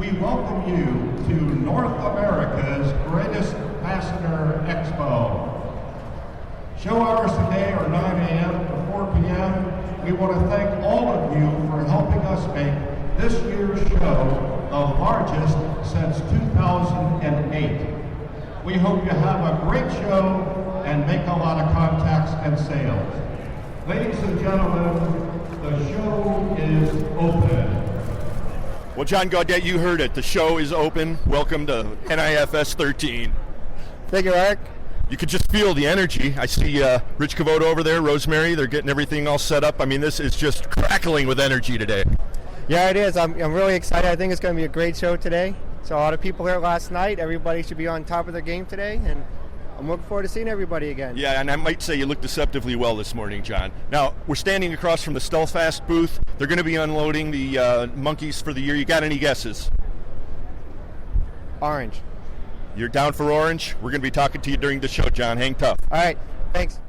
we welcome you to North America's greatest Fastener Expo. Show hours today are 9 a.m. to 4 p.m. We want to thank all of you for helping us make this year's show the largest since 2008. We hope you have a great show and make a lot of contacts and sales. Ladies and gentlemen, the show is open. Well, John Gaudette, you heard it. The show is open. Welcome to NIFS 13. Thank you, Eric. You could just feel the energy. I see Rich Cavoto over there, Rosemary. They're getting everything all set up. I mean, this is just crackling with energy today. Yeah, it is. I'm really excited. I think it's going to be a great show today. So a lot of people here last night. Everybody should be on top of their game today, and I'm looking forward to seeing everybody again. Yeah, and I might say you look deceptively well this morning, John. Now, we're standing across from the Stealthfast booth. They're going to be unloading the monkeys for the year. You got any guesses? Orange. You're down for orange? We're going to be talking to you during the show, John. Hang tough. All right, thanks.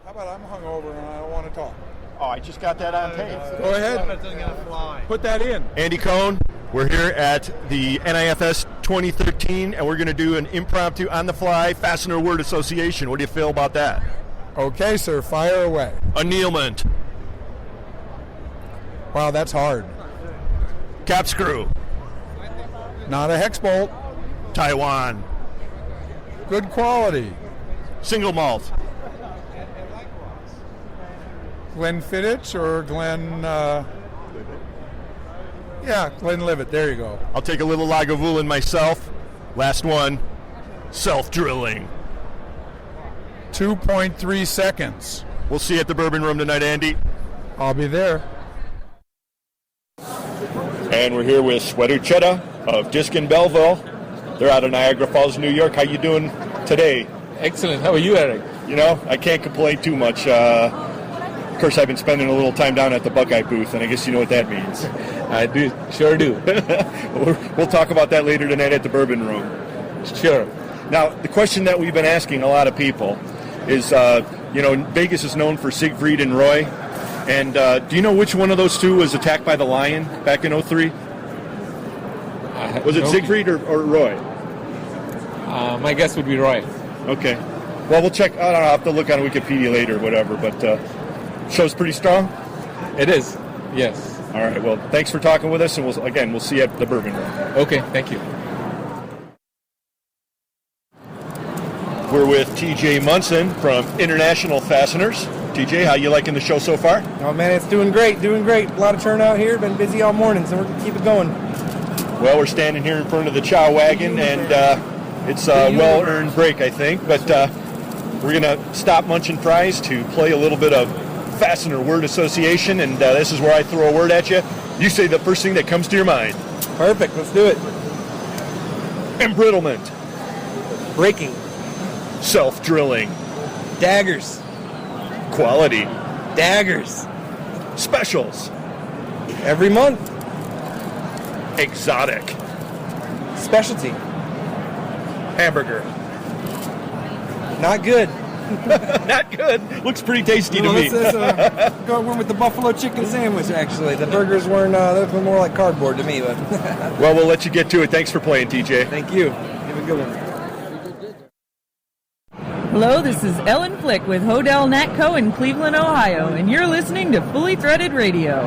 How about I'm hungover and I don't want to talk? Oh, I just got that on tape. Go ahead. Put that in. Andy Cohn, we're here at the NIFS 2013, and we're going to do an impromptu, on-the-fly Fastener word association. What do you feel about that? Okay, sir. Fire away. Annealment. Wow, that's hard. Cap screw. Not a hex bolt. Taiwan. Good quality. Single malt. Glenfiddich or Glen... Glenlivet. There you go. I'll take a little Lagavulin myself. Last one. Self-drilling. 2.3 seconds. We'll see you at the Bourbon Room tonight, Andy. I'll be there. And we're here with Swetu Chheda of Disc in Belleville. They're out of Niagara Falls, New York. How you doing today? Excellent. How are you, Eric? You know, I can't complain too much. Of course, I've been spending a little time down at the Buckeye booth, and I guess you know what that means. I do. Sure do. We'll talk about that later tonight at the Bourbon Room. Sure. Now, the question that we've been asking a lot of people is, Vegas is known for Siegfried and Roy. And do you know which one of those two was attacked by the lion back in 03? Was it Siegfried or Roy? My guess would be Roy. Okay. Well, we'll check. I don't know. I'll have to look on Wikipedia later or whatever. But show's pretty strong? It is. Yes. All right. Well, thanks for talking with us. And we'll see you at the Bourbon Room. Okay. Thank you. We're with TJ Munson from International Fasteners. TJ, how you liking the show so far? Oh, man, it's doing great. A lot of turnout here. Been busy all morning, so we're going to keep it going. Well, we're standing here in front of the Chow Wagon, and it's a well-earned break, I think. But we're going to stop munching fries to play a little bit of Fastener word association, and this is where I throw a word at you. You say the first thing that comes to your mind. Perfect. Let's do it. Embrittlement. Breaking. Self-drilling. Daggers. Quality. Daggers. Specials. Every month. Exotic. Specialty. Hamburger. Not good. Not good. Looks pretty tasty to me. Went with the buffalo chicken sandwich, actually. The burgers weren't, those were more like cardboard to me. But Well, we'll let you get to it. Thanks for playing, TJ. Thank you. Have a good one. Hello, this is Ellen Flick with Hodel Natco in Cleveland, Ohio, and you're listening to Fully Threaded Radio.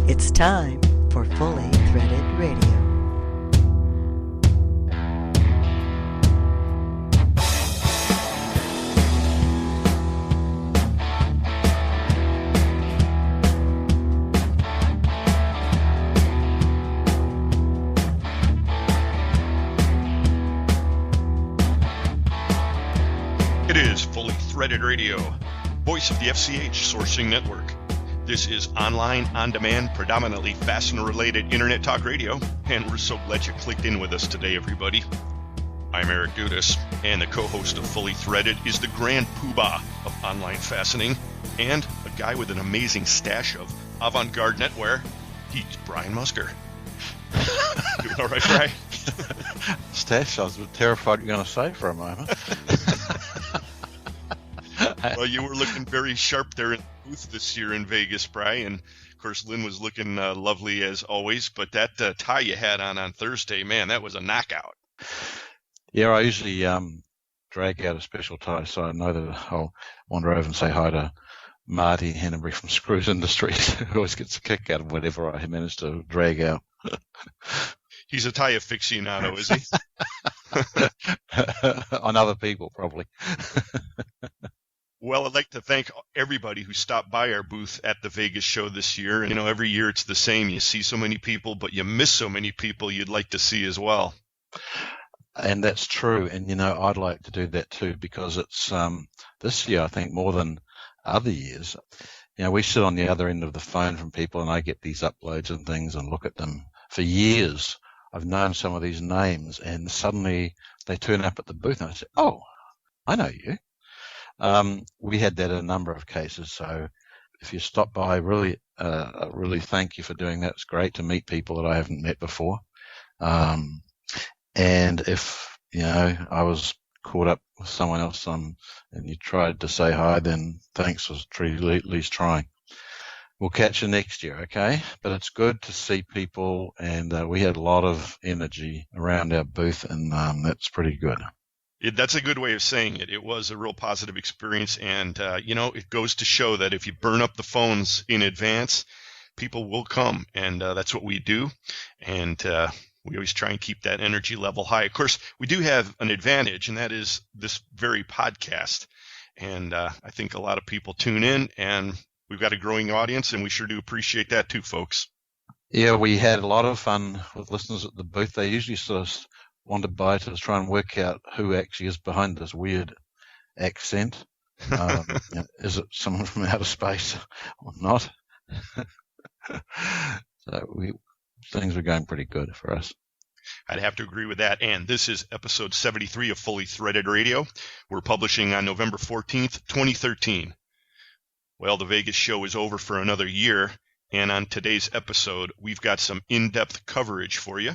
It's time for Fully Threaded Radio. It is Fully Threaded Radio, voice of the FCH Sourcing Network. This is online, on-demand, predominantly Fastener-related internet talk radio, and we're so glad you clicked in with us today, everybody. I'm Eric Dudas, and the co-host of Fully Threaded is the grand poobah of online fastening, and a guy with an amazing stash of avant-garde netwear. He's Brian Musker. Doing all right, Brian? Stash, I was terrified you're going to say for a moment. Well, you were looking very sharp there in the booth this year in Vegas, Bry, and of course Lynn was looking lovely as always. But that tie you had on Thursday, man, that was a knockout. Yeah, I usually drag out a special tie, so I know that I'll wander over and say hi to Marty Hennebury from Screws Industries, who always gets a kick out of whatever I manage to drag out. He's a tie aficionado, is he? On other people, probably. Well, I'd like to thank everybody who stopped by our booth at the Vegas show this year. And, every year it's the same. You see so many people, but you miss so many people you'd like to see as well. And that's true. And, I'd like to do that too, because it's this year, I think, more than other years. We sit on the other end of the phone from people, and I get these uploads and things and look at them. For years, I've known some of these names, and suddenly they turn up at the booth, and I say, oh, I know you. We had that in a number of cases. So if you stop by, really thank you for doing that. It's great to meet people that I haven't met before. And if, I was caught up with someone else and you tried to say hi, then thanks for at least trying. We'll catch you next year, okay? But it's good to see people, and we had a lot of energy around our booth, and that's pretty good. That's a good way of saying it. It was a real positive experience, and, it goes to show that if you burn up the phones in advance, people will come, and that's what we do, and we always try and keep that energy level high. Of course, we do have an advantage, and that is this very podcast, and I think a lot of people tune in, and we've got a growing audience, and we sure do appreciate that too, folks. Yeah, we had a lot of fun with listeners at the booth. They usually sort of wandered by to try and work out who actually is behind this weird accent. Is it someone from outer space or not? So things were going pretty good for us. I'd have to agree with that. And this is episode 73 of Fully Threaded Radio. We're publishing on November 14th, 2013. Well, the Vegas show is over for another year, and on today's episode, we've got some in-depth coverage for you.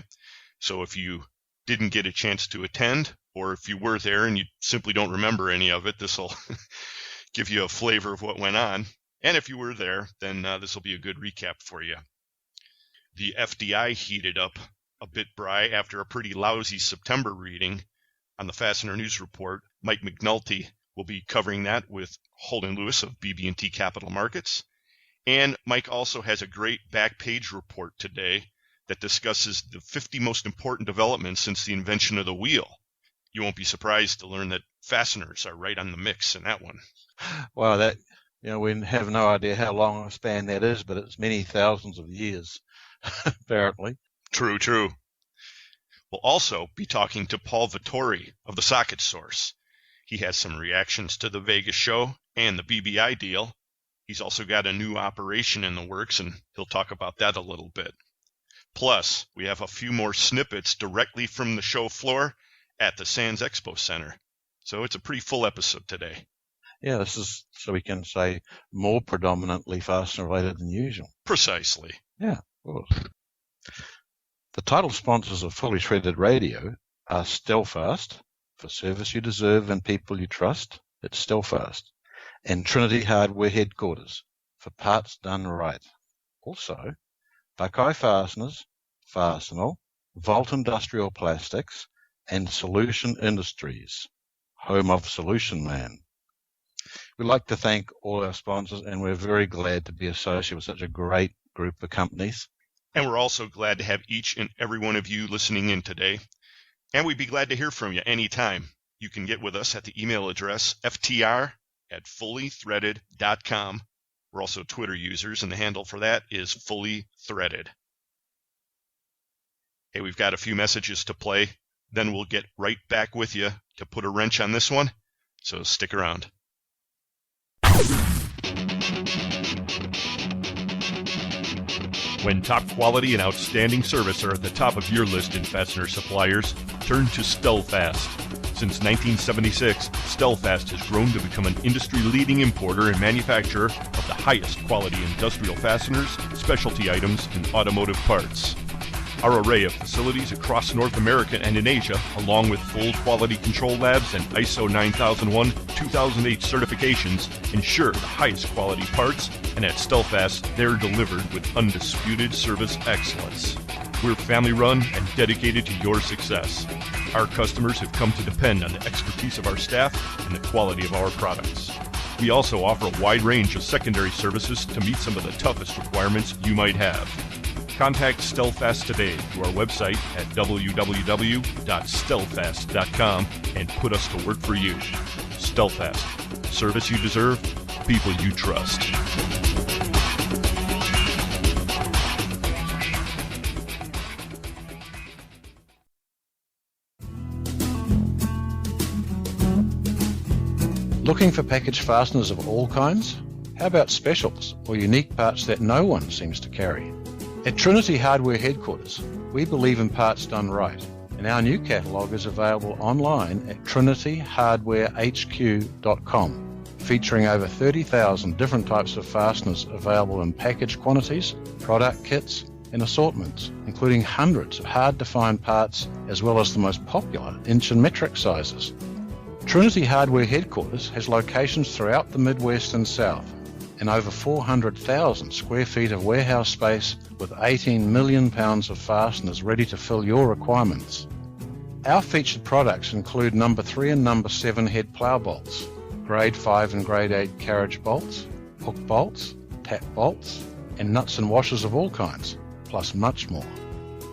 So if you didn't get a chance to attend, or if you were there and you simply don't remember any of it, this will give you a flavor of what went on. And if you were there, then this will be a good recap for you. The FDI heated up a bit, Bry, after a pretty lousy September reading on the Fastener News Report. Mike McNulty will be covering that with Holden Lewis of BB&T Capital Markets. And Mike also has a great back page report today that discusses the 50 most important developments since the invention of the wheel. You won't be surprised to learn that fasteners are right on the mix in that one. Well, that we have no idea how long a span that is, but it's many thousands of years, apparently. True. We'll also be talking to Paul Vittori of the Socket Source. He has some reactions to the Vegas show and the BBI deal. He's also got a new operation in the works, and he'll talk about that a little bit. Plus, we have a few more snippets directly from the show floor at the Sands Expo Center. So it's a pretty full episode today. Yeah, this is, so we can say, more predominantly fastener-related than usual. Precisely. Yeah, of course. The title sponsors of Fully Threaded Radio are Stelfast, for service you deserve and people you trust. It's Stelfast. And Trinity Hardware Headquarters, for parts done right. Also, Buckeye Fasteners, Fastenal, Volt Industrial Plastics, and Solution Industries, home of Solution Man. We'd like to thank all our sponsors, and we're very glad to be associated with such a great group of companies. And we're also glad to have each and every one of you listening in today. And we'd be glad to hear from you anytime. You can get with us at the email address ftr@fullythreaded.com. We're also Twitter users, and the handle for that is Fully Threaded. Hey, we've got a few messages to play. Then we'll get right back with you to put a wrench on this one. So stick around. When top quality and outstanding service are at the top of your list in fastener suppliers, turn to Stelfast. Since 1976, Stelfast has grown to become an industry-leading importer and manufacturer of the highest quality industrial fasteners, specialty items, and automotive parts. Our array of facilities across North America and in Asia, along with full quality control labs and ISO 9001-2008 certifications, ensure the highest quality parts, and at Stelfast, they're delivered with undisputed service excellence. We're family-run and dedicated to your success. Our customers have come to depend on the expertise of our staff and the quality of our products. We also offer a wide range of secondary services to meet some of the toughest requirements you might have. Contact Stelfast today through our website at www.stelfast.com and put us to work for you. Stelfast. Service you deserve, people you trust. Looking for package fasteners of all kinds? How about specials or unique parts that no one seems to carry? At Trinity Hardware Headquarters, we believe in parts done right, and our new catalogue is available online at trinityhardwarehq.com, featuring over 30,000 different types of fasteners available in package quantities, product kits, and assortments, including hundreds of hard-to-find parts as well as the most popular inch and metric sizes. Trinity Hardware Headquarters has locations throughout the Midwest and South, and over 400,000 square feet of warehouse space with 18 million pounds of fasteners ready to fill your requirements. Our featured products include number 3 and number 7 head plough bolts, grade 5 and grade 8 carriage bolts, hook bolts, tap bolts, and nuts and washers of all kinds, plus much more.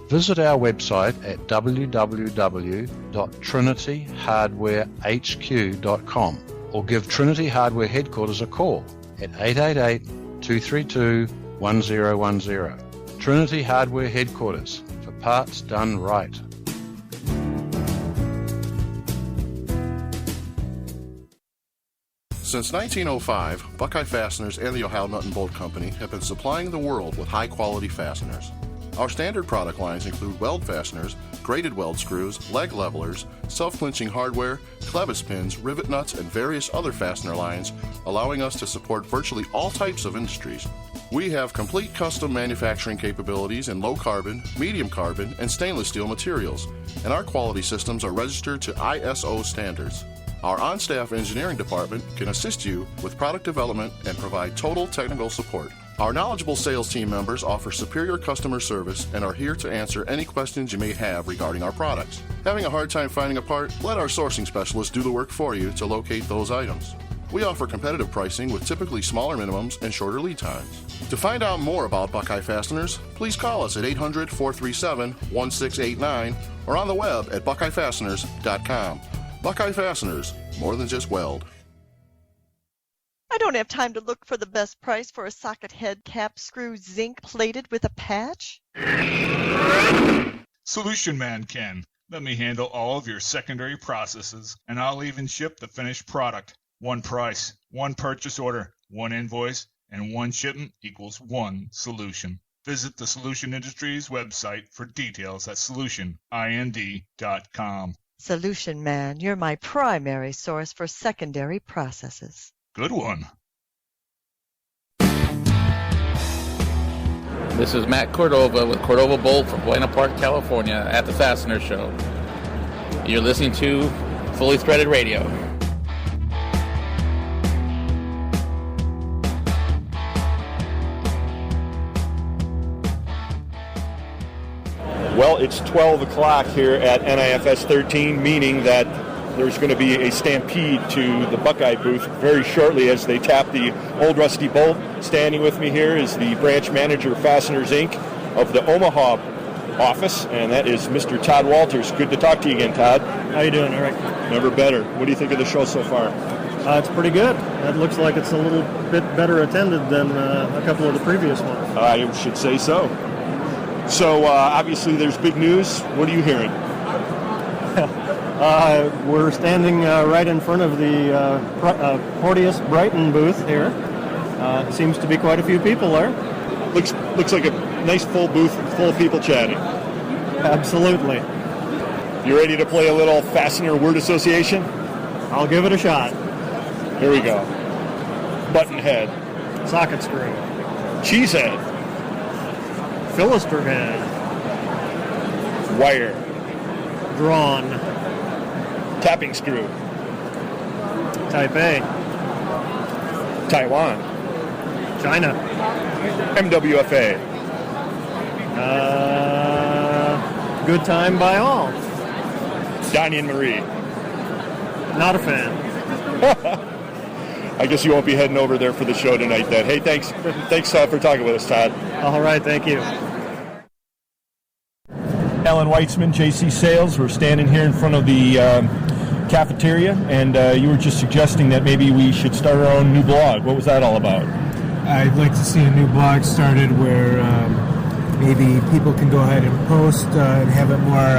Visit our website at www.trinityhardwarehq.com or give Trinity Hardware Headquarters a call at 888-232-1010. Trinity Hardware Headquarters, for parts done right. Since 1905, Buckeye Fasteners and the Ohio Nut and Bolt Company have been supplying the world with high-quality fasteners. Our standard product lines include weld fasteners, braided weld screws, leg levelers, self-clinching hardware, clevis pins, rivet nuts, and various other fastener lines, allowing us to support virtually all types of industries. We have complete custom manufacturing capabilities in low carbon, medium carbon, and stainless steel materials, and our quality systems are registered to ISO standards. Our on-staff engineering department can assist you with product development and provide total technical support. Our knowledgeable sales team members offer superior customer service and are here to answer any questions you may have regarding our products. Having a hard time finding a part? Let our sourcing specialists do the work for you to locate those items. We offer competitive pricing with typically smaller minimums and shorter lead times. To find out more about Buckeye Fasteners, please call us at 800-437-1689 or on the web at buckeyefasteners.com. Buckeye Fasteners, more than just weld. I don't have time to look for the best price for a socket head cap screw zinc plated with a patch. Solution Man can. Let me handle all of your secondary processes, and I'll even ship the finished product. One price, one purchase order, one invoice, and one shipment equals one solution. Visit the Solution Industries website for details at solutionind.com. Solution Man, you're my primary source for secondary processes. Good one. This is Matt Cordova with Cordova Bolt from Buena Park, California at the Fastener Show. You're listening to Fully Threaded Radio. Well, it's 12 o'clock here at NIFS 13, meaning that there's going to be a stampede to the Buckeye booth very shortly as they tap the old rusty bolt. Standing with me here is the branch manager of Fasteners, Inc. of the Omaha office, and that is Mr. Todd Walters. Good to talk to you again, Todd. How you doing, Eric? Never better. What do you think of the show so far? It's pretty good. It looks like it's a little bit better attended than a couple of the previous ones. I should say so. So, obviously, there's big news. What are you hearing? We're standing right in front of the Porteous Brighton booth here. Seems to be quite a few people there. Looks like a nice full booth full of people chatting. Absolutely. You ready to play a little Fastener word association? I'll give it a shot. Here we go. Button head. Socket screw. Cheese head. Philister head. Wire. Drawn. Tapping screw. Type A. Taiwan. China. MWFA. Good time by all. Donnie and Marie. Not a fan. I guess you won't be heading over there for the show tonight then. Hey, thanks for talking with us, Todd. All right, thank you. Allan Weitzman, JC Sales. We're standing here in front of the cafeteria, and you were just suggesting that maybe we should start our own new blog. What was that all about? I'd like to see a new blog started where maybe people can go ahead and post and have it more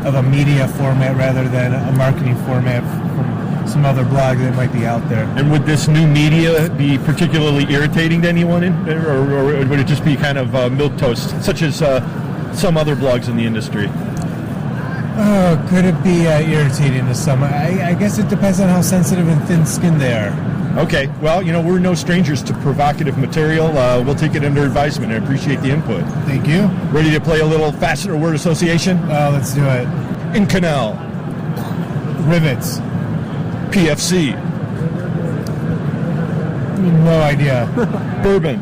of a media format rather than a marketing format from some other blog that might be out there. And would this new media be particularly irritating to anyone, or would it just be kind of milquetoast, such as some other blogs in the industry? Oh, could it be irritating to some? I guess it depends on how sensitive and thin-skinned they are. Okay, well, we're no strangers to provocative material. We'll take it under advisement. I appreciate the input. Thank you. Ready to play a little Fastener word association? Let's do it. In canal. Rivets. PFC. No idea. Bourbon.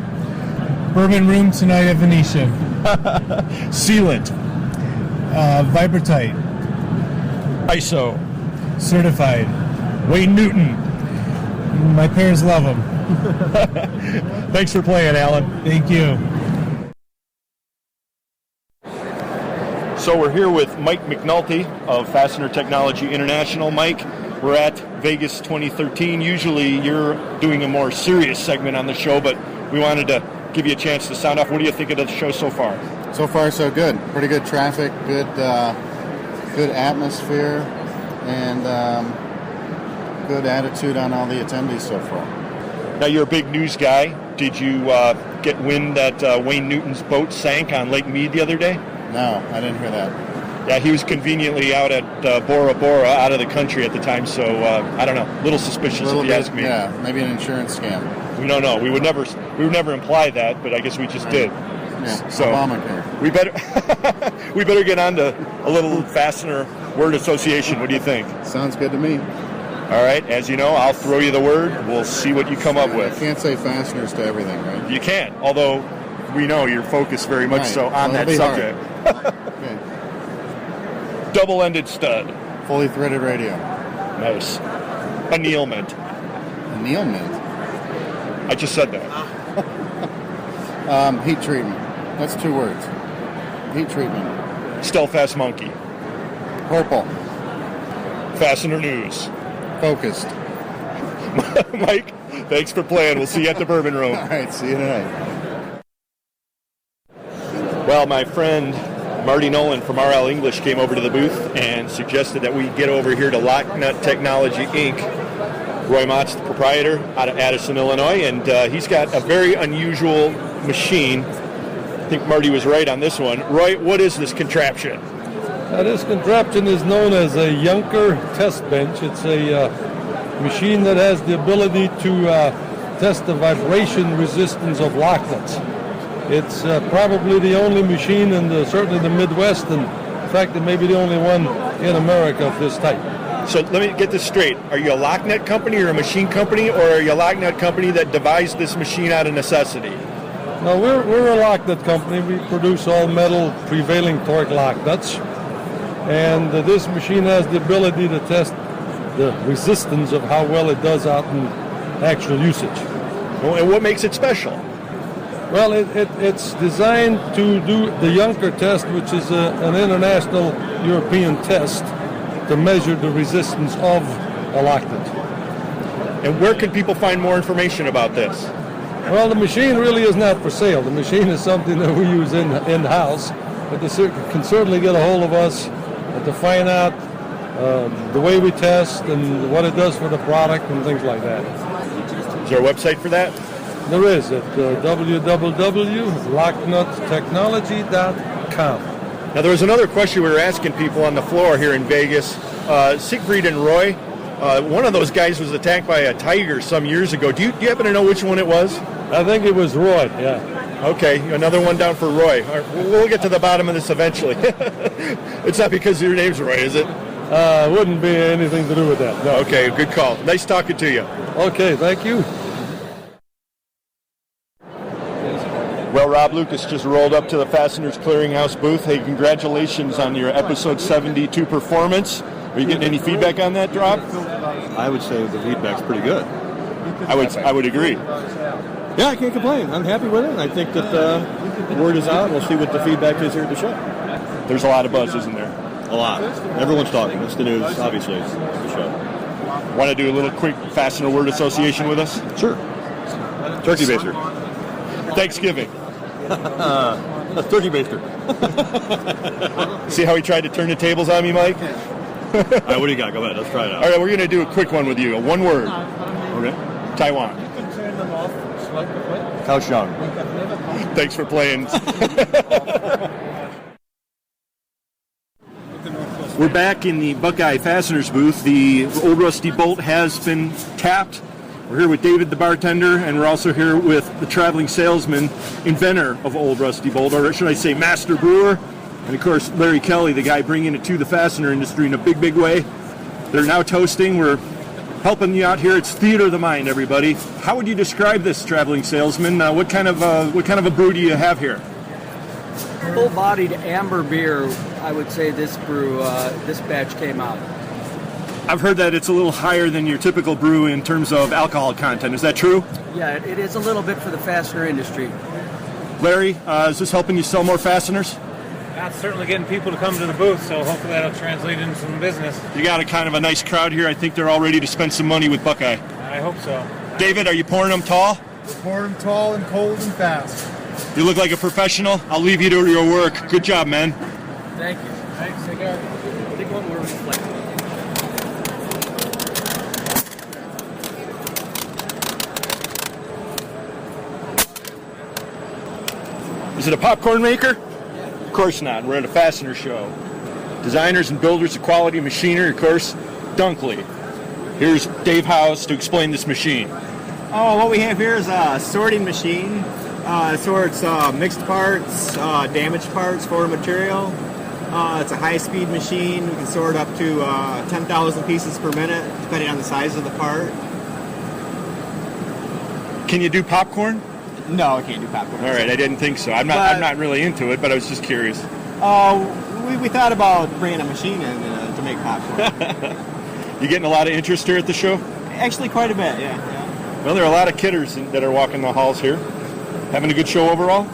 Bourbon room tonight at Venetian. Sealant. Vibrotite. ISO. Certified. Wayne Newton. My parents love them. Thanks for playing, Allan. Thank you. So we're here with Mike McNulty of Fastener Technology International. Mike, we're at Vegas 2013. Usually you're doing a more serious segment on the show, but we wanted to give you a chance to sound off. What do you think of the show so far? So far, so good. Pretty good traffic, good atmosphere, and good attitude on all the attendees so far. Now, you're a big news guy. Did you get wind that Wayne Newton's boat sank on Lake Mead the other day? No, I didn't hear that. Yeah, he was conveniently out at Bora Bora, out of the country at the time, so I don't know, a little suspicious if you ask me. Yeah, maybe an insurance scam. We don't know. We would never imply that, but I guess we just did. Yeah, so Obamacare. we better get on to a little Fastener word association. What do you think? Sounds good to me. All right, as you know, I'll throw you the word. We'll see what you come up with. You can't say fasteners to everything, right? You can't, although we know you're focused very much so on that subject. Okay. Double-ended stud. Fully threaded radio. Nice. Annealment. Annealment? I just said that. Heat treatment. That's 2 words. Heat treatment. Stealthfast monkey. Purple. Fastener news. Focused. Mike, thanks for playing. We'll see you at the Bourbon Room. All right, see you tonight. Well, my friend Marty Nolan from RL English came over to the booth and suggested that we get over here to Locknut Technology, Inc. Roy Mott's the proprietor out of Addison, Illinois, and he's got a very unusual machine. I think Marty was right on this one. Roy, what is this contraption? This contraption is known as a Junker test bench. It's a machine that has the ability to test the vibration resistance of lock nuts. It's probably the only machine in certainly the Midwest, and in fact it may be the only one in America of this type. So let me get this straight. Are you a lock nut company or a machine company, or are you a lock nut company that devised this machine out of necessity? No, we're a lock nut company. We produce all metal prevailing torque lock nuts. And this machine has the ability to test the resistance of how well it does out in actual usage. Well, and what makes it special? Well, it's designed to do the Junker test, which is an international European test to measure the resistance of a lock nut. And where can people find more information about this? Well, the machine really is not for sale. The machine is something that we use in-house, but they can certainly get a hold of us to find out the way we test and what it does for the product and things like that. Is there a website for that? There is at www.locknuttechnology.com. Now, there was another question we were asking people on the floor here in Vegas. Siegfried and Roy, one of those guys was attacked by a tiger some years ago. Do you happen to know which one it was? I think it was Roy, yeah. Okay, another one down for Roy. All right, we'll get to the bottom of this eventually. It's not because your name's Roy, is it? Wouldn't be anything to do with that. No. Okay, good call. Nice talking to you. Okay, thank you. Well, Rob Lucas just rolled up to the Fasteners Clearinghouse booth. Hey, congratulations on your episode 72 performance. Are you getting any feedback on that, Rob? I would say the feedback's pretty good. I would agree. Yeah, I can't complain. I'm happy with it. I think that the word is out. We'll see what the feedback is here at the show. There's a lot of buzz, isn't there? A lot. Everyone's talking. It's the news, obviously. It's the show. Want to do a little quick Fastener word association with us? Sure. Turkey baster. Thanksgiving. That's turkey baster. See how he tried to turn the tables on me, Mike? All right, what do you got? Go ahead. Let's try it out. All right, we're going to do a quick one with you. One word. Okay. Taiwan. Kaohsiung. Thanks for playing. We're back in the Buckeye Fasteners booth. The Old Rusty Bolt has been tapped. We're here with David, the bartender, and we're also here with the traveling salesman, inventor of Old Rusty Bolt, or should I say master brewer, and of course Larry Kelly, the guy bringing it to the fastener industry in a big, big way. They're now toasting. We're helping you out here. It's theater of the mind, everybody. How would you describe this traveling salesman? What kind of a brew do you have here? Full-bodied amber beer, I would say this brew, this batch came out. I've heard that it's a little higher than your typical brew in terms of alcohol content. Is that true? Yeah, it is a little bit for the fastener industry. Larry, is this helping you sell more fasteners? That's certainly getting people to come to the booth, so hopefully that'll translate into some business. You got a kind of a nice crowd here. I think they're all ready to spend some money with Buckeye. I hope so. David, are you pouring them tall? We're pouring them tall and cold and fast. You look like a professional. I'll leave you to your work. Good job, man. Thank you. Thanks, take care. I think one more reflect. Is it a popcorn maker? Of course not. We're at a fastener show. Designers and builders of quality machinery, of course, Dunkley. Here's Dave House to explain this machine. Oh, what we have here is a sorting machine. Sorts mixed parts, damaged parts for material. It's a high-speed machine. We can sort up to 10,000 pieces per minute, depending on the size of the part. Can you do popcorn? No, I can't do popcorn. All right, I didn't think so. I'm not really into it, but I was just curious. We thought about bringing a machine in to make popcorn. You getting a lot of interest here at the show? Actually, quite a bit, yeah. Well, there are a lot of kidders that are walking the halls here. Having a good show overall?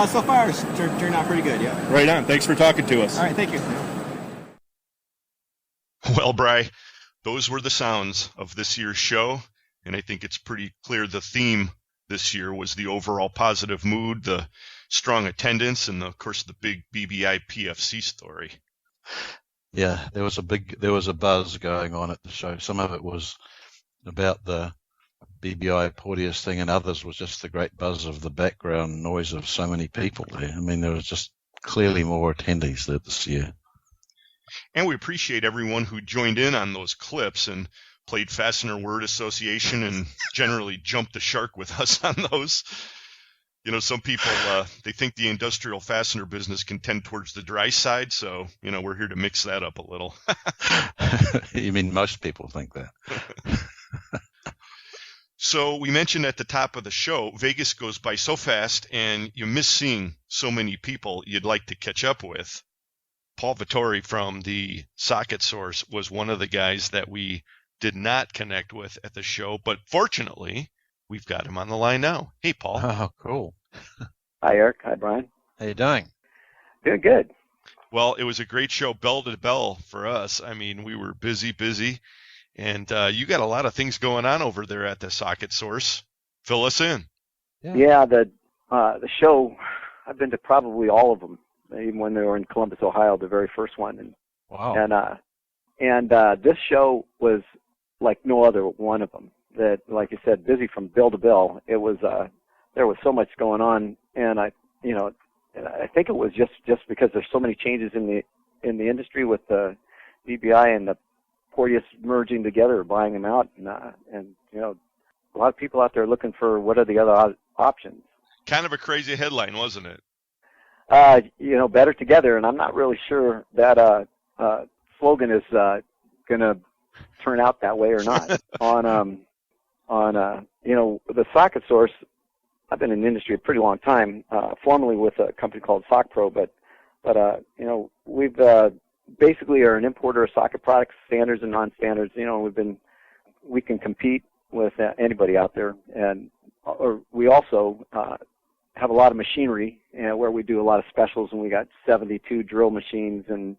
So far, it's turned out pretty good, yeah. Right on. Thanks for talking to us. All right, thank you. Well, Bri, those were the sounds of this year's show, and I think it's pretty clear the theme this year was the overall positive mood, the strong attendance, and of course the big BBI PFC story. Yeah, there was a buzz going on at the show. Some of it was about the BBI Porteous thing, and others was just the great buzz of the background noise of so many people there. I mean, there was just clearly more attendees there this year. And we appreciate everyone who joined in on those clips and played Fastener Word Association and generally jumped the shark with us on those. You know, some people, they think the industrial fastener business can tend towards the dry side, so, you know, we're here to mix that up a little. You mean most people think that? So we mentioned at the top of the show, Vegas goes by so fast, and you miss seeing so many people you'd like to catch up with. Paul Vittori from the Socket Source was one of the guys that we did not connect with at the show, but fortunately, we've got him on the line now. Hey, Paul. Oh, cool. Hi, Eric. Hi, Brian. How you doing? Good. Well, it was a great show, bell to bell for us. I mean, we were busy, and you got a lot of things going on over there at the Socket Source. Fill us in. Yeah, the show, I've been to probably all of them, even when they were in Columbus, Ohio, the very first one. And, wow. And this show was like no other one of them. That, like you said, busy from bill to bill. It was there was so much going on, and I think it was just because there's so many changes in the industry with the BBI and the Porteous merging together, buying them out, and you know, a lot of people out there looking for what are the other options. Kind of a crazy headline, wasn't it? Better together, and I'm not really sure that slogan is going to turn out that way or not. on the socket source, I've been in the industry a pretty long time, formerly with a company called SockPro, but we've basically are an importer of socket products, standards and non-standards. We can compete with anybody out there, and we also have a lot of machinery where we do a lot of specials, and we got 72 drill machines and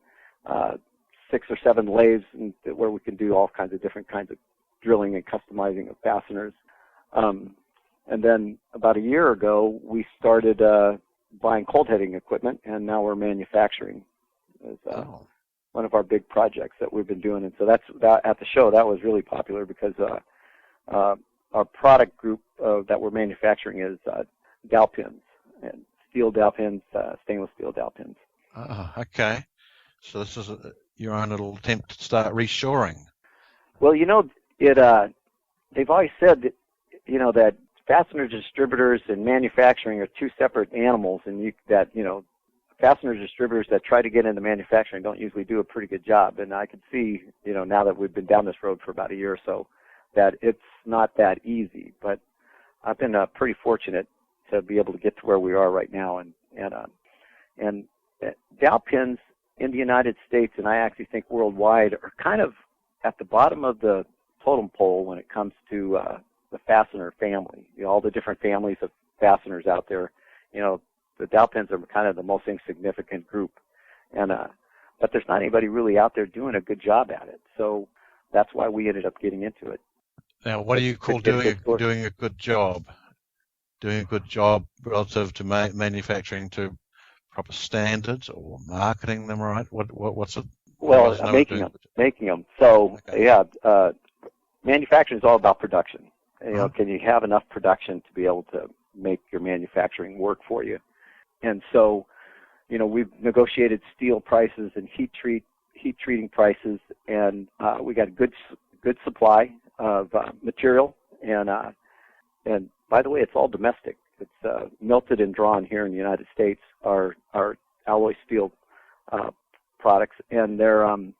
6 or 7 lathes, and where we can do all kinds of different kinds of drilling and customizing of fasteners. And then about a year ago, we started buying cold heading equipment, and now we're manufacturing. It's one of our big projects that we've been doing, and so that's at the show. That was really popular because our product group that we're manufacturing is dowel pins, and steel dowel pins, stainless steel dowel pins. Okay. So this is your own little attempt to start reshoring. Well, they've always said that, that fastener distributors and manufacturing are two separate animals, and fastener distributors that try to get into manufacturing don't usually do a pretty good job. And I can see, now that we've been down this road for about a year or so, that it's not that easy. But I've been pretty fortunate to be able to get to where we are right now. And dowel pins in the United States, and I actually think worldwide, are kind of at the bottom of the totem pole when it comes to the fastener family. All the different families of fasteners out there, the dowel pins are kind of the most insignificant group. But there's not anybody really out there doing a good job at it. So that's why we ended up getting into it. Now, what do you call doing a good job? Doing a good job relative to manufacturing to proper standards, or marketing them right? What's it? Well, making them. So manufacturing is all about production. Can you have enough production to be able to make your manufacturing work for you? And so, we've negotiated steel prices and heat treating prices, and we got a good supply of material. And by the way, it's all domestic. It's melted and drawn here in the United States. Our alloy steel products, and they're and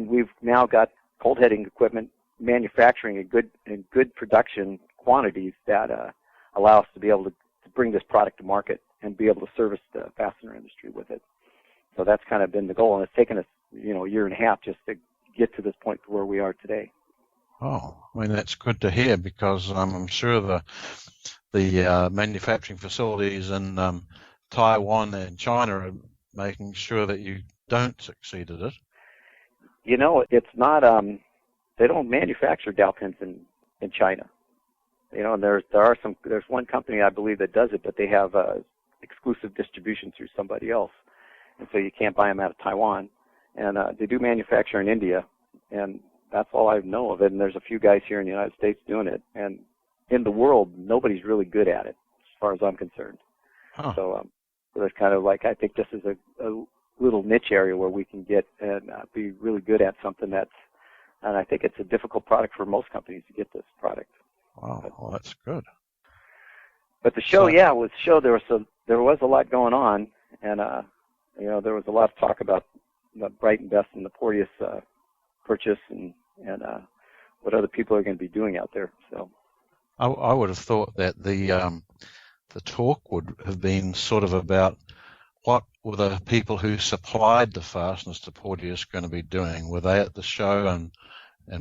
we've now got cold heading equipment manufacturing in good production quantities that allow us to be able to bring this product to market and be able to service the fastener industry with it. So that's kind of been the goal, and it's taken us a year and a half just to get to this point where we are today. Oh, I mean, that's good to hear, because I'm sure the manufacturing facilities in Taiwan and China are making sure that you don't succeed at it. It's not. They don't manufacture dowel pins in China. And there's one company I believe that does it, but they have exclusive distribution through somebody else, and so you can't buy them out of Taiwan. And they do manufacture in India, and that's all I know of it. And there's a few guys here in the United States doing it, and in the world, nobody's really good at it, as far as I'm concerned. Huh. So there's kind of like, I think this is a little niche area where we can get and be really good at something and I think it's a difficult product for most companies to get this product. Wow, well, that's good. But the show, there was a lot going on, and there was a lot of talk about the Bright & Best and the Porteous purchase, and what other people are going to be doing out there. So I would have thought that the talk would have been sort of about what were the people who supplied the fasteners to Porteous going to be doing. Were they at the show? And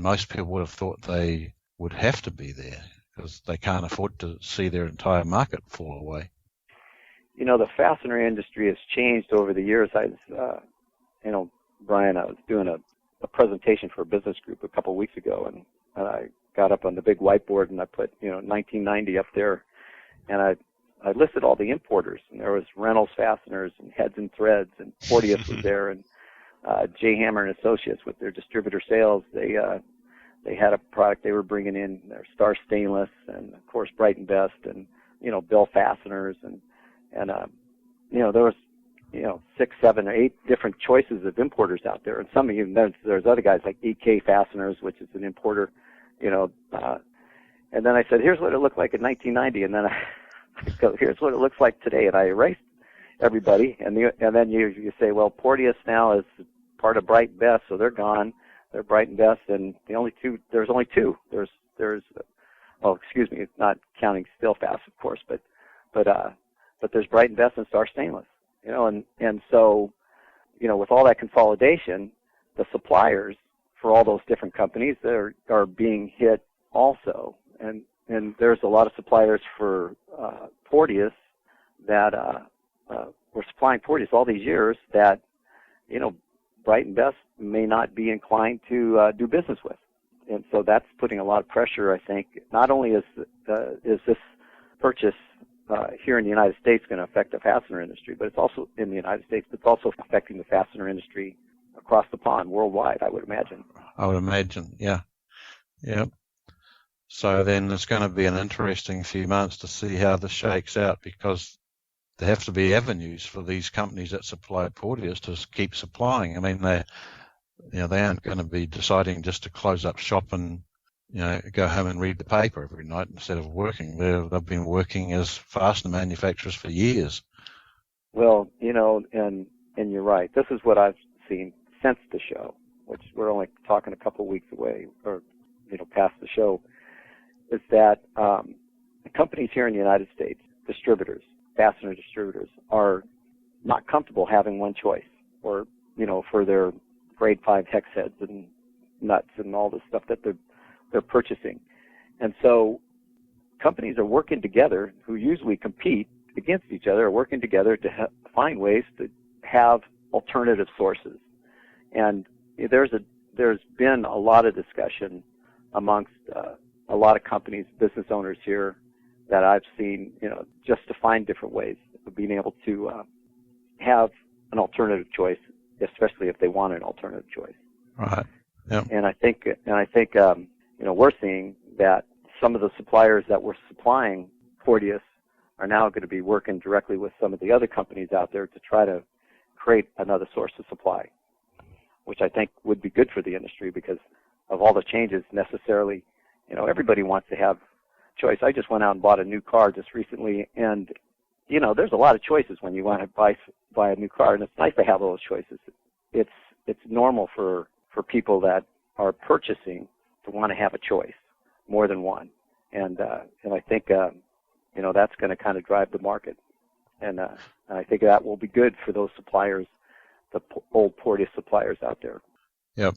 most people would have thought they would have to be there, because they can't afford to see their entire market fall away. The fastener industry has changed over the years. Brian, I was doing a presentation for a business group a couple of weeks ago, and I got up on the big whiteboard and I put 1990 up there, and I listed all the importers, and there was Reynolds Fasteners and Heads and Threads, and Porteous was there, and J. Hammer and Associates with their distributor sales. They had a product they were bringing in, their Star Stainless, and of course Bright & Best, and Bill Fasteners, and there was 6, 7, or 8 different choices of importers out there, and some of you there's other guys like EK Fasteners, which is an importer, and then I said, here's what it looked like in 1990, and then here's what it looks like today, and I erased everybody, and then you say, well, Porteous now is part of Bright and Best, so they're gone. They're Bright and Best, and there's only two. There's well, excuse me, not counting Steelfast, of course, but there's Bright and Best and Star Stainless, and so, with all that consolidation, the suppliers for all those different companies are being hit also, and there's a lot of suppliers for Porteous that were supplying Porteous all these years that, Bright and Best may not be inclined to do business with. And so that's putting a lot of pressure, I think. Not only is this purchase here in the United States going to affect the fastener industry, but it's also in the United States, but it's also affecting the fastener industry across the pond, worldwide, I would imagine. I would imagine, yeah. Yep. So then it's going to be an interesting few months to see how this shakes out, because there have to be avenues for these companies that supply Porteous to keep supplying. I mean, they aren't going to be deciding just to close up shop and, go home and read the paper every night instead of working. They've been working as fastener manufacturers for years. Well, and you're right. This is what I've seen since the show, which we're only talking a couple of weeks away, or, past the show, is that the companies here in the United States, distributors, fastener distributors, are not comfortable having one choice, or, for their grade 5 hex heads and nuts and all this stuff that they're purchasing. And so companies are working together, who usually compete against each other, are working together to find ways to have alternative sources. And there's been a lot of discussion amongst a lot of companies, business owners here, that I've seen, just to find different ways of being able to have an alternative choice, especially if they want an alternative choice. Right. Yep. And I think we're seeing that some of the suppliers that were supplying Porteous are now going to be working directly with some of the other companies out there to try to create another source of supply, which I think would be good for the industry because of all the changes necessarily. Everybody wants to have choice. I just went out and bought a new car just recently, and there's a lot of choices when you want to buy a new car, and it's nice to have those choices. It's normal for people that are purchasing to want to have a choice, more than one, and I think that's going to kind of drive the market, and I think that will be good for those suppliers, the old Porteous suppliers out there. Yep.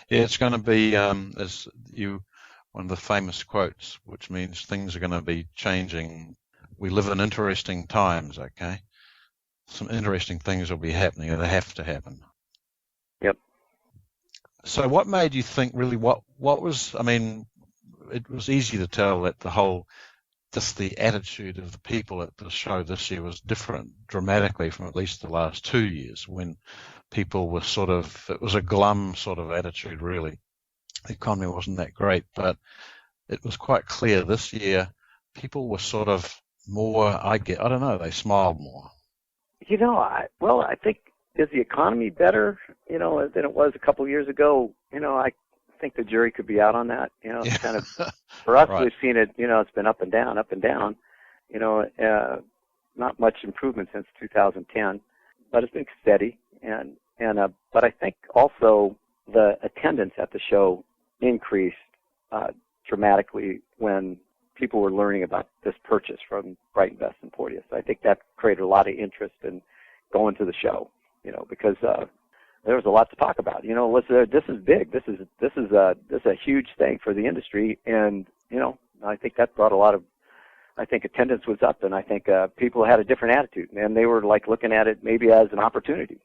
Yeah, it's going to be one of the famous quotes, which means things are going to be changing. We live in interesting times, okay? Some interesting things will be happening. They have to happen. Yep. So what made you think really, what was, it was easy to tell that the attitude of the people at the show this year was different dramatically from at least the last 2 years, when people were it was a glum sort of attitude, really. The economy wasn't that great, but it was quite clear this year people were sort of more, I don't know, they smiled more. I think, is the economy better, than it was a couple of years ago? I think the jury could be out on that. It's kind of, for us, right. We've seen it, it's been up and down, not much improvement since 2010, but it's been steady. But I think also the attendance at the show increased dramatically when people were learning about this purchase from Bright and Best and Porteous. I think that created a lot of interest in going to the show, because there was a lot to talk about. This is big. This is a huge thing for the industry, and I think that brought a lot of. I think attendance was up, and I think people had a different attitude, and they were like looking at it maybe as an opportunity.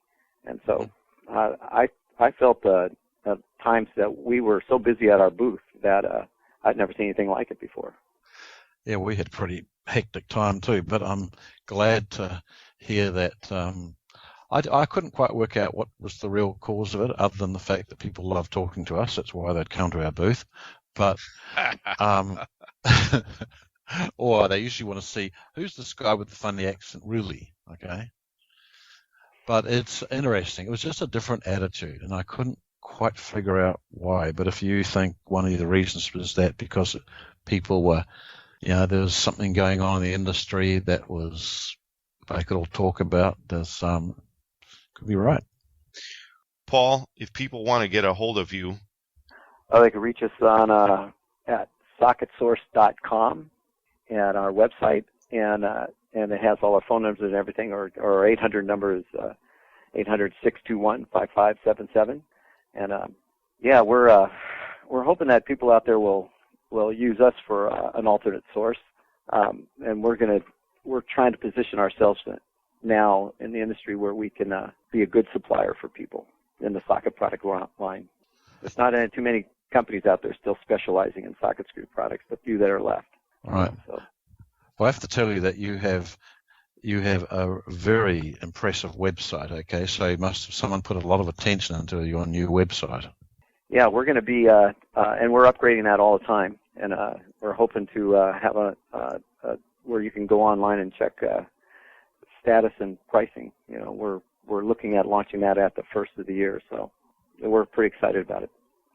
And so I felt at times that we were so busy at our booth that I'd never seen anything like it before. Yeah, we had a pretty hectic time too, but I'm glad to hear that. I couldn't quite work out what was the real cause of it, other than the fact that people love talking to us. That's why they'd come to our booth. But or they usually want to see who's this guy with the funny accent, really, okay? But it's interesting. It was just a different attitude, and I couldn't quite figure out why. But if you think one of the reasons was that because people were There was something going on in the industry that was, they could all talk about. There's could be right. Paul, if people want to get a hold of you, they can reach us on at socketsource.com at our website, and it has all our phone numbers and everything. Or our 800 number is 800-621-5577, and we're hoping that people out there will use us for an alternate source, and we're trying to position ourselves now in the industry where we can be a good supplier for people in the socket product line. There's not too many companies out there still specializing in socket screw products, but few that are left. Right. So. Well, I have to tell you that you have a very impressive website. Okay, so someone put a lot of attention into your new website. Yeah, we're going to be, and we're upgrading that all the time, and we're hoping to have where you can go online and check status and pricing. We're looking at launching that at the first of the year, so we're pretty excited about it.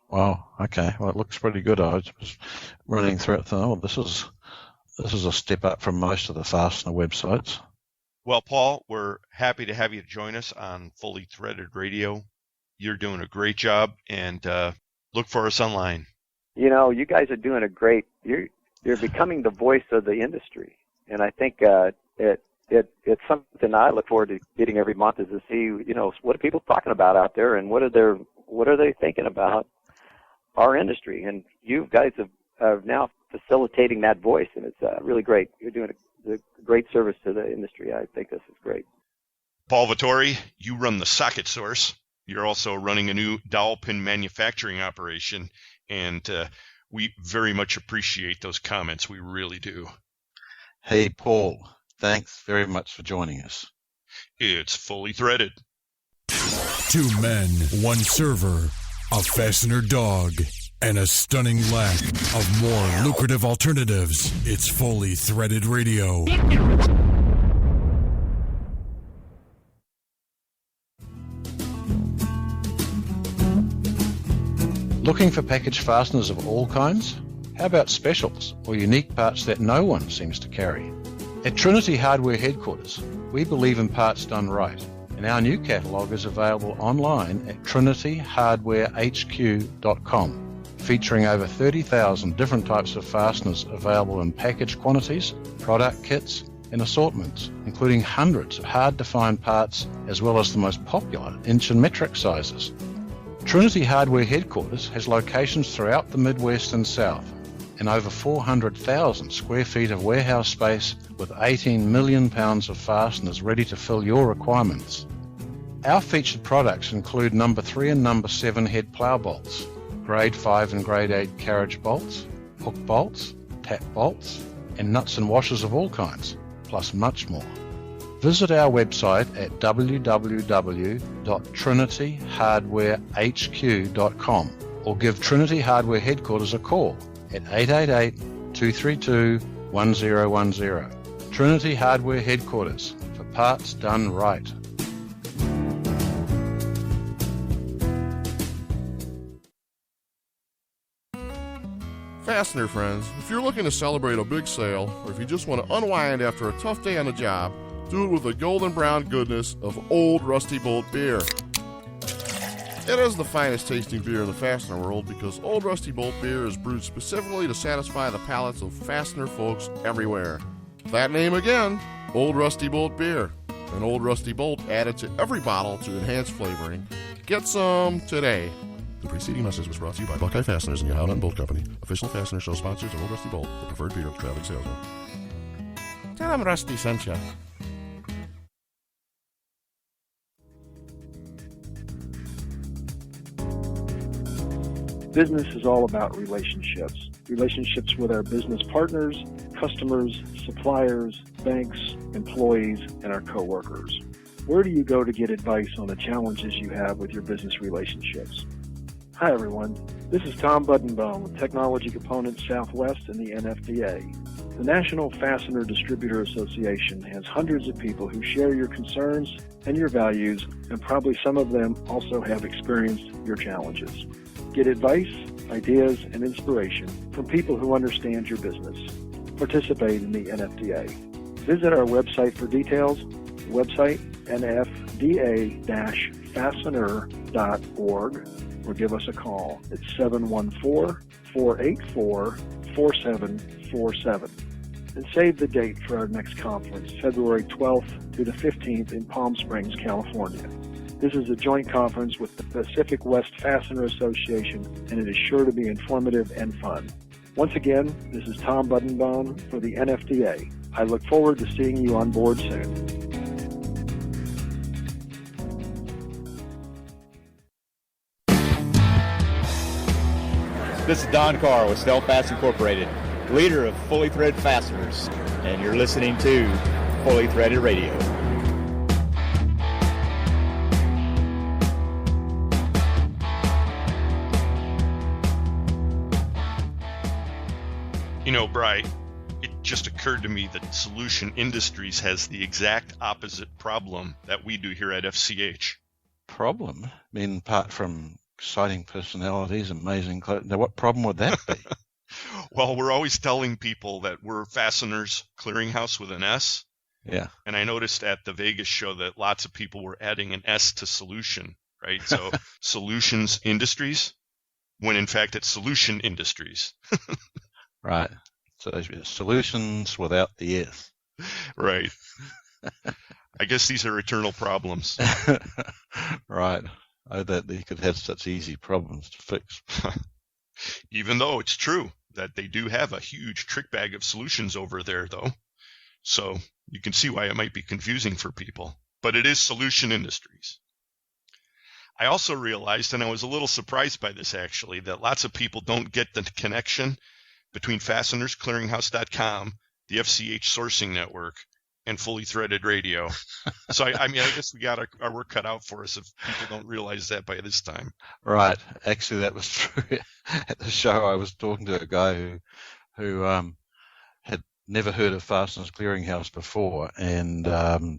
Wow. Okay. Well, it looks pretty good. I was just running through it. This is a step up from most of the Fastener websites. Well, Paul, we're happy to have you join us on Fully Threaded Radio. You're doing a great job, and look for us online. You guys are doing you're becoming the voice of the industry, and I think it's something I look forward to getting every month, is to see, what are people talking about out there, and what are they thinking about our industry, and you guys are now facilitating that voice, and it's really great. You're doing a great service to the industry. I think this is great. Paul Vittori, you run the Socket Source. You're also running a new dowel pin manufacturing operation, and we very much appreciate those comments. We really do. Hey, Paul, thanks very much for joining us. It's Fully Threaded. 2 men, 1 server, a fastener dog, and a stunning lack of more lucrative alternatives. It's Fully Threaded Radio. Looking for package fasteners of all kinds? How about specials or unique parts that no one seems to carry? At Trinity Hardware Headquarters, we believe in parts done right, and our new catalogue is available online at trinityhardwarehq.com, featuring over 30,000 different types of fasteners available in package quantities, product kits, and assortments, including hundreds of hard-to-find parts as well as the most popular inch and metric sizes. Trinity Hardware Headquarters has locations throughout the Midwest and South, and over 400,000 square feet of warehouse space with 18 million pounds of fasteners ready to fill your requirements. Our featured products include number 3 and number 7 head plough bolts, grade 5 and grade 8 carriage bolts, hook bolts, tap bolts, and nuts and washers of all kinds, plus much more. Visit our website at www.trinityhardwarehq.com or give Trinity Hardware Headquarters a call at 888-232-1010. Trinity Hardware Headquarters, for parts done right. Fastener friends, if you're looking to celebrate a big sale, or if you just want to unwind after a tough day on the job, do it with the golden brown goodness of Old Rusty Bolt beer. It is the finest tasting beer in the Fastener world because Old Rusty Bolt beer is brewed specifically to satisfy the palates of Fastener folks everywhere. That name again, Old Rusty Bolt beer. An Old Rusty Bolt added to every bottle to enhance flavoring. Get some today. The preceding message was brought to you by Buckeye Fasteners and Johanna and Bolt Company, official Fastener show sponsors of Old Rusty Bolt, the preferred beer of traveling salesmen. Tell them Rusty sent you. Business is all about relationships. Relationships with our business partners, customers, suppliers, banks, employees, and our coworkers. Where do you go to get advice on the challenges you have with your business relationships? Hi everyone, this is Tom Buddenbaum with Technology Components Southwest and the NFDA. The National Fastener Distributor Association has hundreds of people who share your concerns and your values, and probably some of them also have experienced your challenges. Get advice, ideas, and inspiration from people who understand your business. participate in the NFDA. Visit our website for details. Website nfda-fastener.org or give us a call at 714-484-4747. And save the date for our next conference, February 12th through the 15th in Palm Springs, California. This is a joint conference with the Pacific West Fastener Association, and it is sure to be informative and fun. Once again, this is Tom Buddenbaum for the NFDA. I look forward to seeing you on board soon. This is Don Carr with Stealthfast Incorporated, leader of Fully Threaded Fasteners, and you're listening to Fully Threaded Radio. You know, Bri, it just occurred to me that Solution Industries has the exact opposite problem that we do here at FCH. Problem? I mean, apart from exciting personalities, amazing clothes, now what problem would that be? Well, we're always telling people that we're Fasteners Clearinghouse with an S. Yeah. And I noticed at the Vegas show that lots of people were adding an S to Solution, right? So Solutions Industries, when in fact it's Solution Industries. Right. So solutions without the S. Right. I guess these are eternal problems. Right. Oh, that they could have such easy problems to fix. Even though it's true that they do have a huge trick bag of solutions over there, though. So you can see why it might be confusing for people. But it is Solution Industries. I also realized, and I was a little surprised by this actually, that lots of people don't get the connection between FastenersClearinghouse.com, the FCH sourcing network, and Fully Threaded Radio. So, I mean, I guess we got our work cut out for us if people don't realize that by this time. Right. Actually, that was true. At the show, I was talking to a guy who had never heard of Fasteners Clearinghouse before, and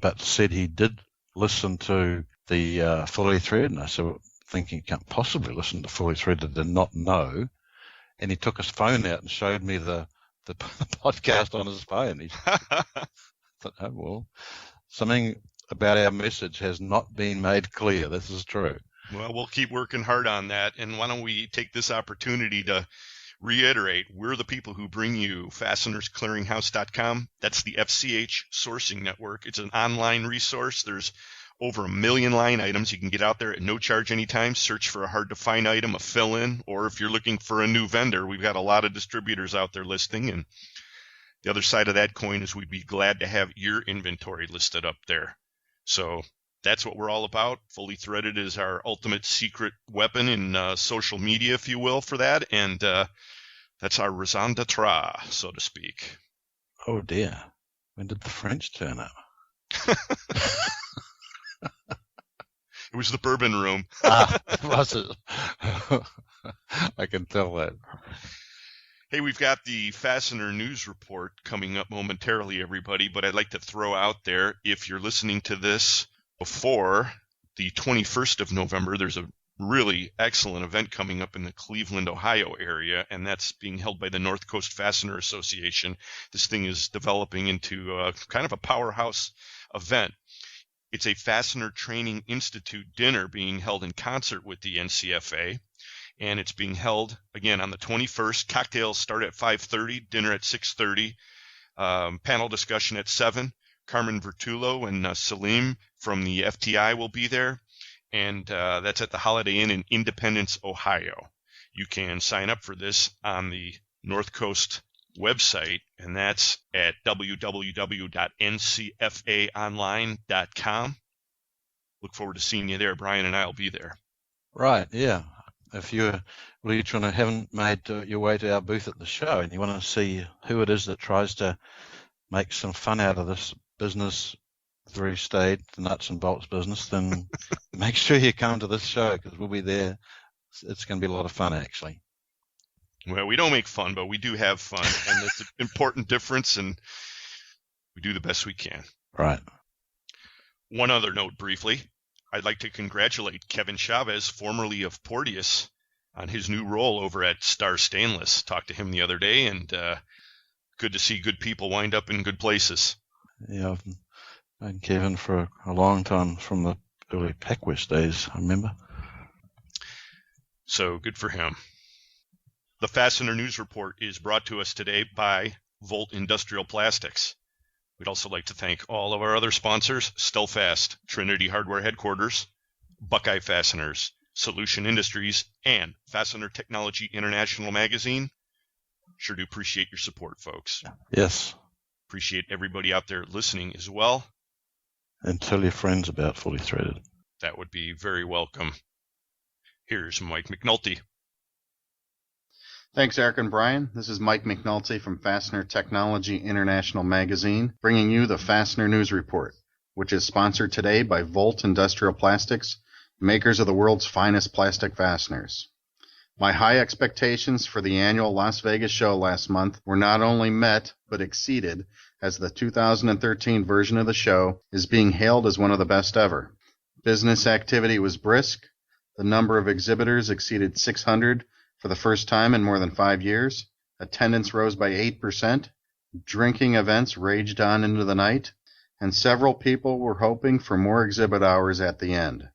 but said he did listen to the Fully Threaded. And I said, thinking you can't possibly listen to Fully Threaded and not know. And he took his phone out and showed me the podcast on his phone. He thought, oh, well, something about our message has not been made clear. This is true. Well, we'll keep working hard on that. And why don't we take this opportunity to reiterate, we're the people who bring you FastenersClearinghouse.com. That's the FCH sourcing network. It's an online resource. There's over 1 million line items. You can get out there at no charge anytime, search for a hard-to-find item, a fill-in, or if you're looking for a new vendor, we've got a lot of distributors out there listing. And the other side of that coin is we'd be glad to have your inventory listed up there. So that's what we're all about. Fully Threaded is our ultimate secret weapon in social media, if you will, for that. And that's our raison d'etre, so to speak. Oh, dear. When did the French turn up? It was the bourbon room. Was it? I can tell that. Hey, we've got the Fastener News Report coming up momentarily, everybody, but I'd like to throw out there, if you're listening to this before the 21st of November, there's a really excellent event coming up in the Cleveland, Ohio area, and that's being held by the North Coast Fastener Association. This thing is developing into kind of a powerhouse event. It's a Fastener Training Institute dinner being held in concert with the NCFA, and it's being held, again, on the 21st. Cocktails start at 5:30, dinner at 6:30, panel discussion at 7. Carmen Vertullo and Salim from the FTI will be there, and that's at the Holiday Inn in Independence, Ohio. You can sign up for this on the North Coast website, and that's at www.ncfaonline.com. Look forward to seeing you there. Brian and I will be there. Right, yeah. If you're haven't made your way to our booth at the show and you want to see who it is that tries to make some fun out of this business, very staid, the nuts and bolts business, then make sure you come to this show because we'll be there. It's going to be a lot of fun, actually. Well, we don't make fun, but we do have fun, and it's an important difference, and we do the best we can. Right. One other note briefly. I'd like to congratulate Kevin Chavez, formerly of Porteous, on his new role over at Star Stainless. Talked to him the other day, and good to see good people wind up in good places. Yeah, I've known Kevin for a long time, from the early PacWest days, I remember. So good for him. The Fastener News Report is brought to us today by Volt Industrial Plastics. We'd also like to thank all of our other sponsors: Stelfast, Trinity Hardware Headquarters, Buckeye Fasteners, Solution Industries, and Fastener Technology International Magazine. Sure do appreciate your support, folks. Yes. Appreciate everybody out there listening as well. And tell your friends about Fully Threaded. That would be very welcome. Here's Mike McNulty. Thanks, Eric and Brian. This is Mike McNulty from Fastener Technology International Magazine, bringing you the Fastener News Report, which is sponsored today by Volt Industrial Plastics, makers of the world's finest plastic fasteners. My high expectations for the annual Las Vegas show last month were not only met, but exceeded, as the 2013 version of the show is being hailed as one of the best ever. Business activity was brisk. The number of exhibitors exceeded 600 for the first time in more than 5 years. Attendance rose by 8%. Drinking events raged on into the night, and several people were hoping for more exhibit hours at the end.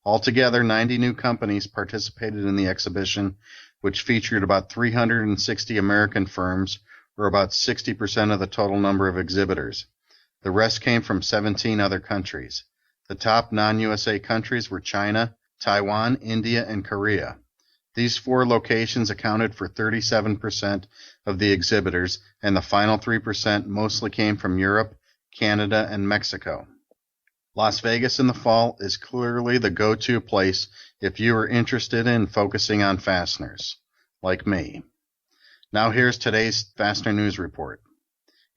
Altogether, 90 new companies participated in the exhibition, which featured about 360 American firms, or about 60% of the total number of exhibitors. The rest came from 17 other countries. The top non-USA countries were China, Taiwan, India, and Korea. These 4 locations accounted for 37% of the exhibitors, and the final 3% mostly came from Europe, Canada, and Mexico. Las Vegas in the fall is clearly the go-to place if you are interested in focusing on fasteners, like me. Now here's today's Fastener News Report.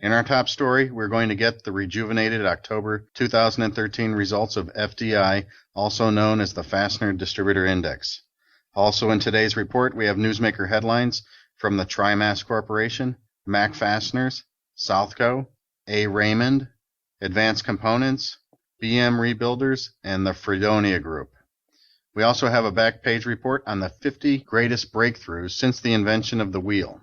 In our top story, we're going to get the rejuvenated October 2013 results of FDI, also known as the Fastener Distributor Index. Also in today's report, we have newsmaker headlines from the TriMas Corporation, Mac Fasteners, Southco, A. Raymond, Advanced Components, BM Rebuilders, and the Fredonia Group. We also have a back page report on the 50 greatest breakthroughs since the invention of the wheel.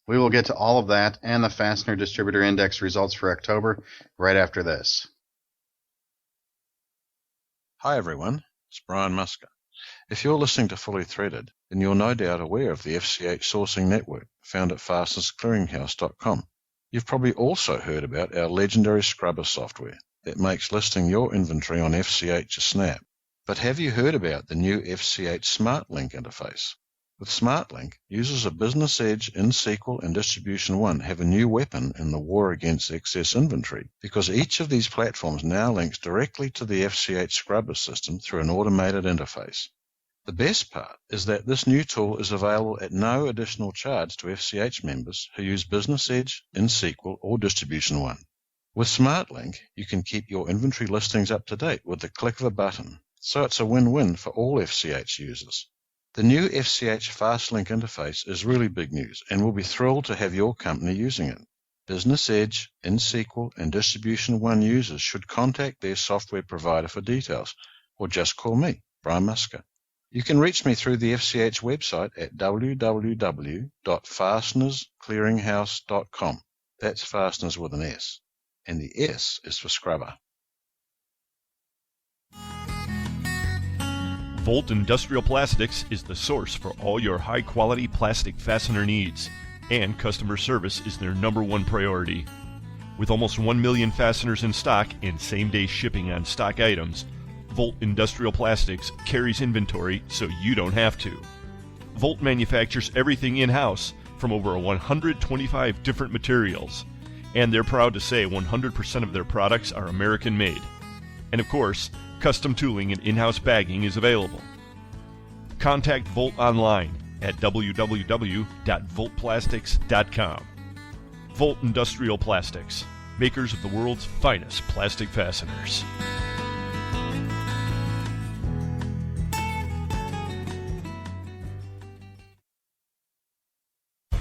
We will get to all of that and the Fastener Distributor Index results for October right after this. Hi everyone, it's Brian Musker. If you're listening to Fully Threaded, then you're no doubt aware of the FCH sourcing network found at fastenersclearinghouse.com. You've probably also heard about our legendary scrubber software that makes listing your inventory on FCH a snap. But have you heard about the new FCH SmartLink interface? With SmartLink, users of Business Edge, InSequel, and Distribution One have a new weapon in the war against excess inventory, because each of these platforms now links directly to the FCH scrubber system through an automated interface. The best part is that this new tool is available at no additional charge to FCH members who use Business Edge, InSequel, or Distribution One. With SmartLink, you can keep your inventory listings up to date with the click of a button, so it's a win-win for all FCH users. The new FCH FastLink interface is really big news, and we'll be thrilled to have your company using it. Business Edge, InSequel, and Distribution One users should contact their software provider for details, or just call me, Brian Musker. You can reach me through the FCH website at www.fastenersclearinghouse.com. That's fasteners with an S, and the S is for scrubber. Volt Industrial Plastics is the source for all your high-quality plastic fastener needs, and customer service is their #1 priority. With almost 1 million fasteners in stock and same-day shipping on stock items, Volt Industrial Plastics carries inventory so you don't have to. Volt manufactures everything in-house from over 125 different materials, and they're proud to say 100% of their products are American-made. And of course, custom tooling and in-house bagging is available. Contact Volt online at www.voltplastics.com. Volt Industrial Plastics, makers of the world's finest plastic fasteners.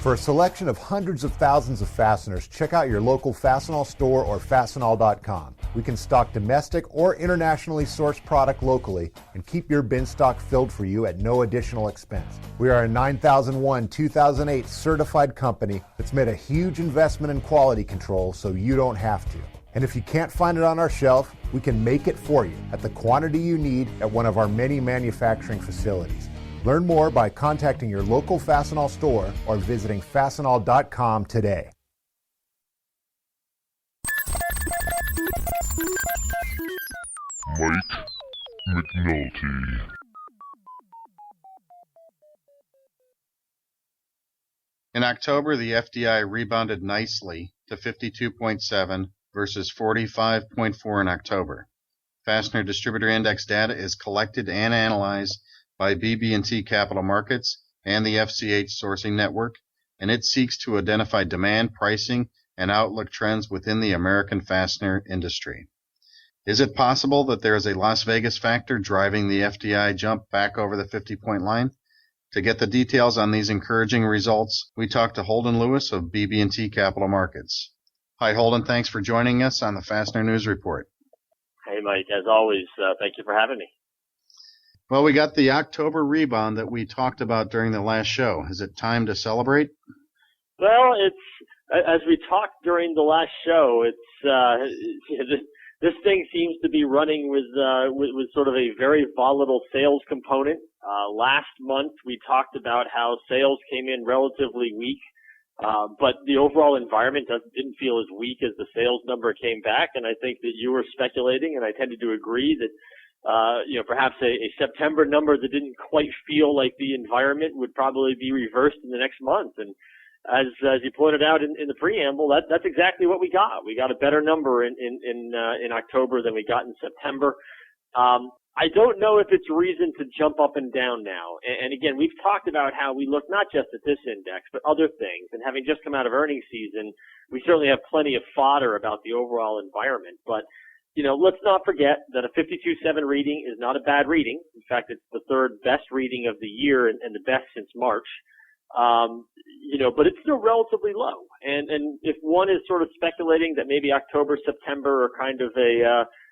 For a selection of hundreds of thousands of fasteners, check out your local Fastenal store or Fastenal.com. We can stock domestic or internationally sourced product locally and keep your bin stock filled for you at no additional expense. We are a 9001-2008 certified company that's made a huge investment in quality control so you don't have to. And if you can't find it on our shelf, we can make it for you at the quantity you need at one of our many manufacturing facilities. Learn more by contacting your local Fastenal store or visiting fastenal.com today. Mike McNulty. In October, the FDI rebounded nicely to 52.7 versus 45.4 in October. Fastener Distributor Index data is collected and analyzed by BB&T Capital Markets and the FCH Sourcing Network, and it seeks to identify demand, pricing, and outlook trends within the American fastener industry. Is it possible that there is a Las Vegas factor driving the FDI jump back over the 50-point line? To get the details on these encouraging results, we talked to Holden Lewis of BB&T Capital Markets. Hi, Holden. Thanks for joining us on the Fastener News Report. Hey, Mike. As always, thank you for having me. Well, we got the October rebound that we talked about during the last show. Is it time to celebrate? Well, as we talked during the last show, this thing seems to be running with sort of a very volatile sales component. Last month we talked about how sales came in relatively weak, but the overall environment didn't feel as weak as the sales number came back. And I think that you were speculating, and I tended to agree that perhaps a September number that didn't quite feel like the environment would probably be reversed in the next month. And as you pointed out in the preamble, that's exactly what we got. We got a better number in October than we got in September. I don't know if it's reason to jump up and down now. And again, we've talked about how we look not just at this index, but other things. And having just come out of earnings season, we certainly have plenty of fodder about the overall environment. But let's not forget that a 52.7 reading is not a bad reading. In fact, it's the third best reading of the year and the best since March. But it's still relatively low. And if one is sort of speculating that maybe October, September are kind of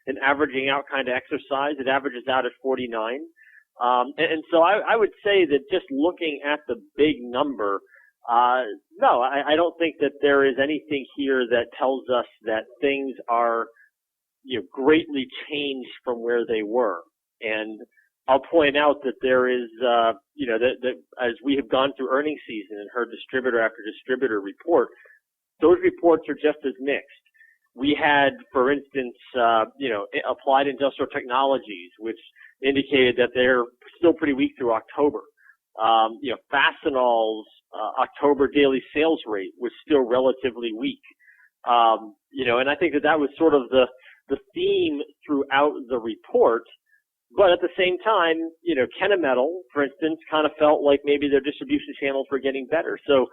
an averaging out kind of exercise, it averages out at 49. And so I would say that just looking at the big number, no, I don't think that there is anything here that tells us that things are greatly changed from where they were. And I'll point out that there is, that as we have gone through earnings season and heard distributor after distributor report, those reports are just as mixed. We had, for instance, Applied Industrial Technologies, which indicated that they're still pretty weak through October. Fastenal's October daily sales rate was still relatively weak. And I think that was sort of the theme throughout the report. But at the same time, Kennametal, for instance, kind of felt like maybe their distribution channels were getting better. So,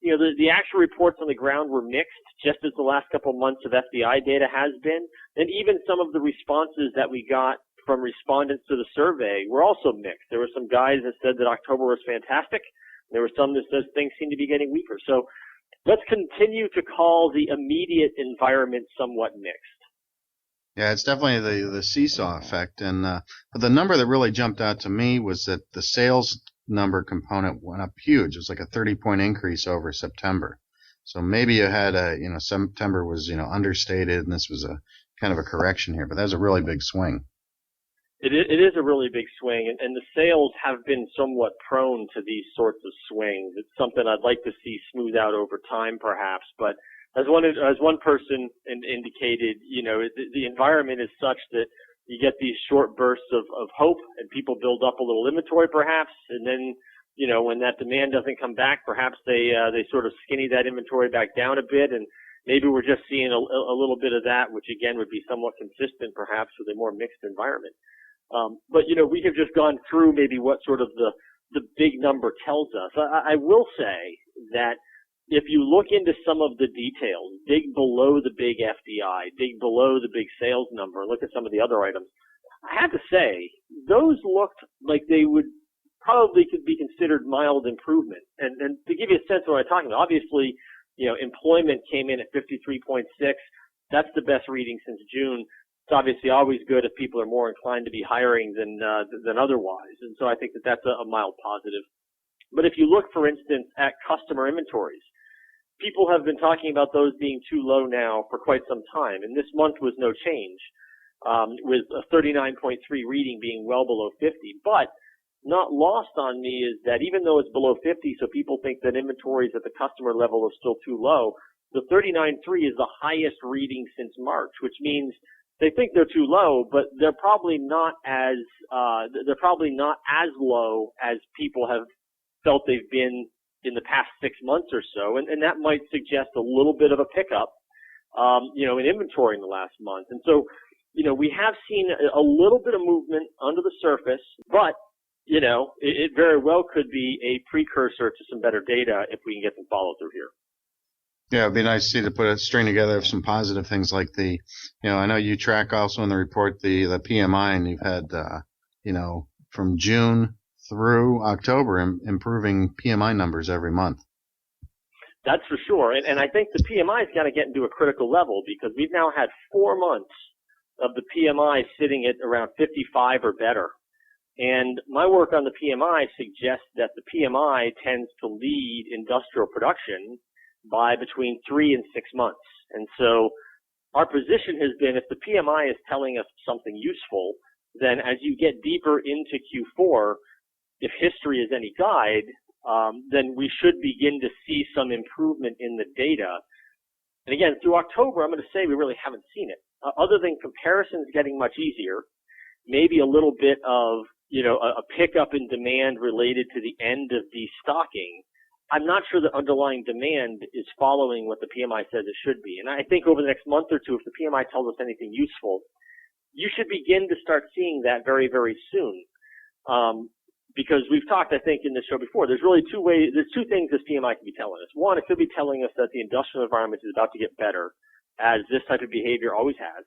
the actual reports on the ground were mixed, just as the last couple of months of FDI data has been. And even some of the responses that we got from respondents to the survey were also mixed. There were some guys that said that October was fantastic. There were some that said things seem to be getting weaker. So let's continue to call the immediate environment somewhat mixed. Yeah, it's definitely the seesaw effect. And the number that really jumped out to me was that the sales number component went up huge. It was like a 30-point increase over September. So maybe you had September was, understated, and this was a kind of a correction here, but that was a really big swing. It is a really big swing, and the sales have been somewhat prone to these sorts of swings. It's something I'd like to see smooth out over time, perhaps, but as one person indicated, the environment is such that you get these short bursts of hope and people build up a little inventory perhaps, and then, when that demand doesn't come back, perhaps they sort of skinny that inventory back down a bit, and maybe we're just seeing a little bit of that, which again would be somewhat consistent perhaps with a more mixed environment. But we have just gone through maybe what sort of the big number tells us. I will say that if you look into some of the details, dig below the big FDI, dig below the big sales number, look at some of the other items, I have to say, those looked like they would probably could be considered mild improvement. And to give you a sense of what I'm talking about, obviously, employment came in at 53.6. That's the best reading since June. It's obviously always good if people are more inclined to be hiring than otherwise. And so I think that that's a mild positive. But if you look, for instance, at customer inventories, people have been talking about those being too low now for quite some time. And this month was no change, with a 39.3 reading being well below 50. But not lost on me is that even though it's below 50, so people think that inventories at the customer level are still too low, the 39.3 is the highest reading since March, which means they think they're too low, but they're probably not as low as people have felt they've been in the past 6 months or so, and that might suggest a little bit of a pickup, in inventory in the last month. And so, we have seen a little bit of movement under the surface, but it very well could be a precursor to some better data if we can get some follow through here. Yeah, it'd be nice to see to put a string together of some positive things like I know you track also in the report the PMI, and you've had, from June through October improving PMI numbers every month. That's for sure. And I think the PMI's got to get into a critical level because we've now had 4 months of the PMI sitting at around 55 or better. And my work on the PMI suggests that the PMI tends to lead industrial production by between 3 and 6 months. And so our position has been if the PMI is telling us something useful, then as you get deeper into Q4, if history is any guide, then we should begin to see some improvement in the data. And again, through October, I'm going to say we really haven't seen it. Other than comparisons getting much easier, maybe a little bit of, a pickup in demand related to the end of destocking, I'm not sure that underlying demand is following what the PMI says it should be. And I think over the next month or two, if the PMI tells us anything useful, you should begin to start seeing that very, very soon. Because we've talked, I think, in this show before, there's two things this PMI can be telling us. One, it could be telling us that the industrial environment is about to get better, as this type of behavior always has.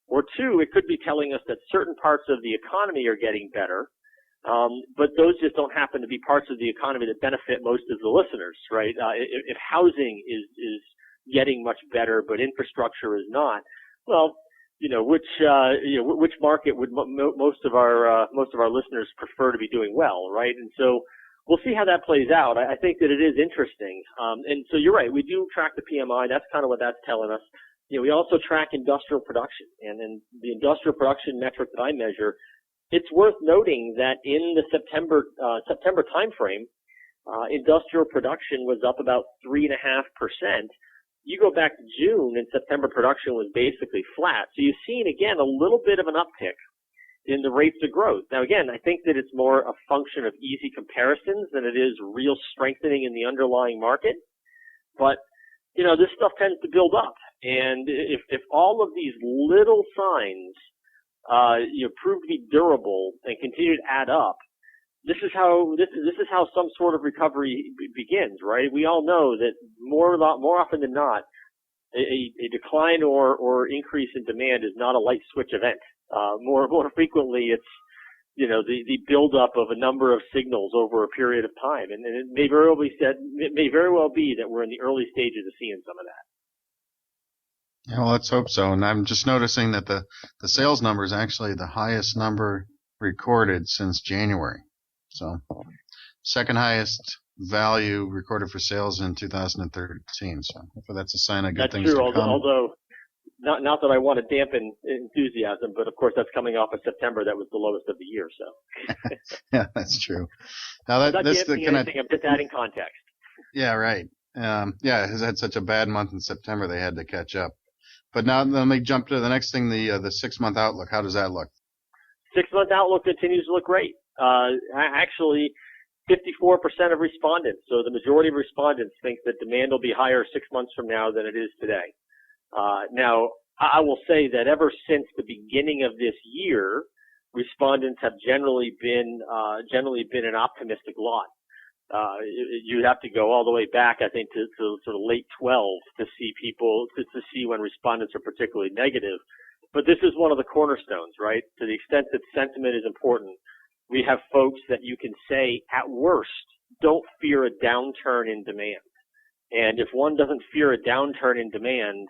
Or two, it could be telling us that certain parts of the economy are getting better, but those just don't happen to be parts of the economy that benefit most of the listeners, right? If housing is getting much better, but infrastructure is not, well, which market would most of our listeners prefer to be doing well, right? And so we'll see how that plays out. I think that it is interesting. And so you're right. We do track the PMI. That's kind of what that's telling us. We also track industrial production, and then the industrial production metric that I measure, it's worth noting that in the September timeframe, industrial production was up about 3.5%. You go back to June, and September production was basically flat. So you've seen, again, a little bit of an uptick in the rates of growth. Now, again, I think that it's more a function of easy comparisons than it is real strengthening in the underlying market. But, this stuff tends to build up. And if all of these little signs, prove to be durable and continue to add up, this is how some sort of recovery begins, right? We all know that more often than not, a decline or increase in demand is not a light switch event. More frequently, it's the buildup of a number of signals over a period of time, and it may very well be that we're in the early stages of seeing some of that. Yeah, well, let's hope so. And I'm just noticing that the sales number is actually the highest number recorded since January. So, second highest value recorded for sales in 2013. So, hopefully that's a sign of good things to come. That's true, although not that I want to dampen enthusiasm, but of course that's coming off of September. That was the lowest of the year. So. Yeah, that's true. Now I'm just adding context. Yeah, right. It has had such a bad month in September, they had to catch up. But now let me jump to the next thing, the 6-month outlook. How does that look? 6-month outlook continues to look great. Actually, 54% of respondents, so the majority of respondents think that demand will be higher 6 months from now than it is today. Now, I will say that ever since the beginning of this year, respondents have generally been an optimistic lot. You'd have to go all the way back, I think, to sort of late 12 to see to see when respondents are particularly negative. But this is one of the cornerstones, right? To the extent that sentiment is important, we have folks that you can say, at worst, don't fear a downturn in demand. And if one doesn't fear a downturn in demand,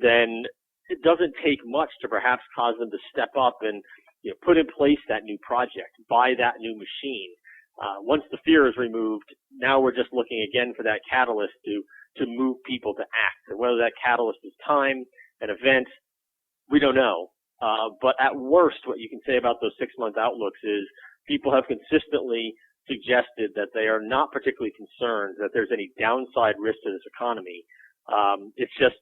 then it doesn't take much to perhaps cause them to step up and put in place that new project, buy that new machine. Once the fear is removed, now we're just looking again for that catalyst to move people to act. And whether that catalyst is time, an event, we don't know. But at worst, what you can say about those 6-month outlooks is people have consistently suggested that they are not particularly concerned that there's any downside risk to this economy. It's just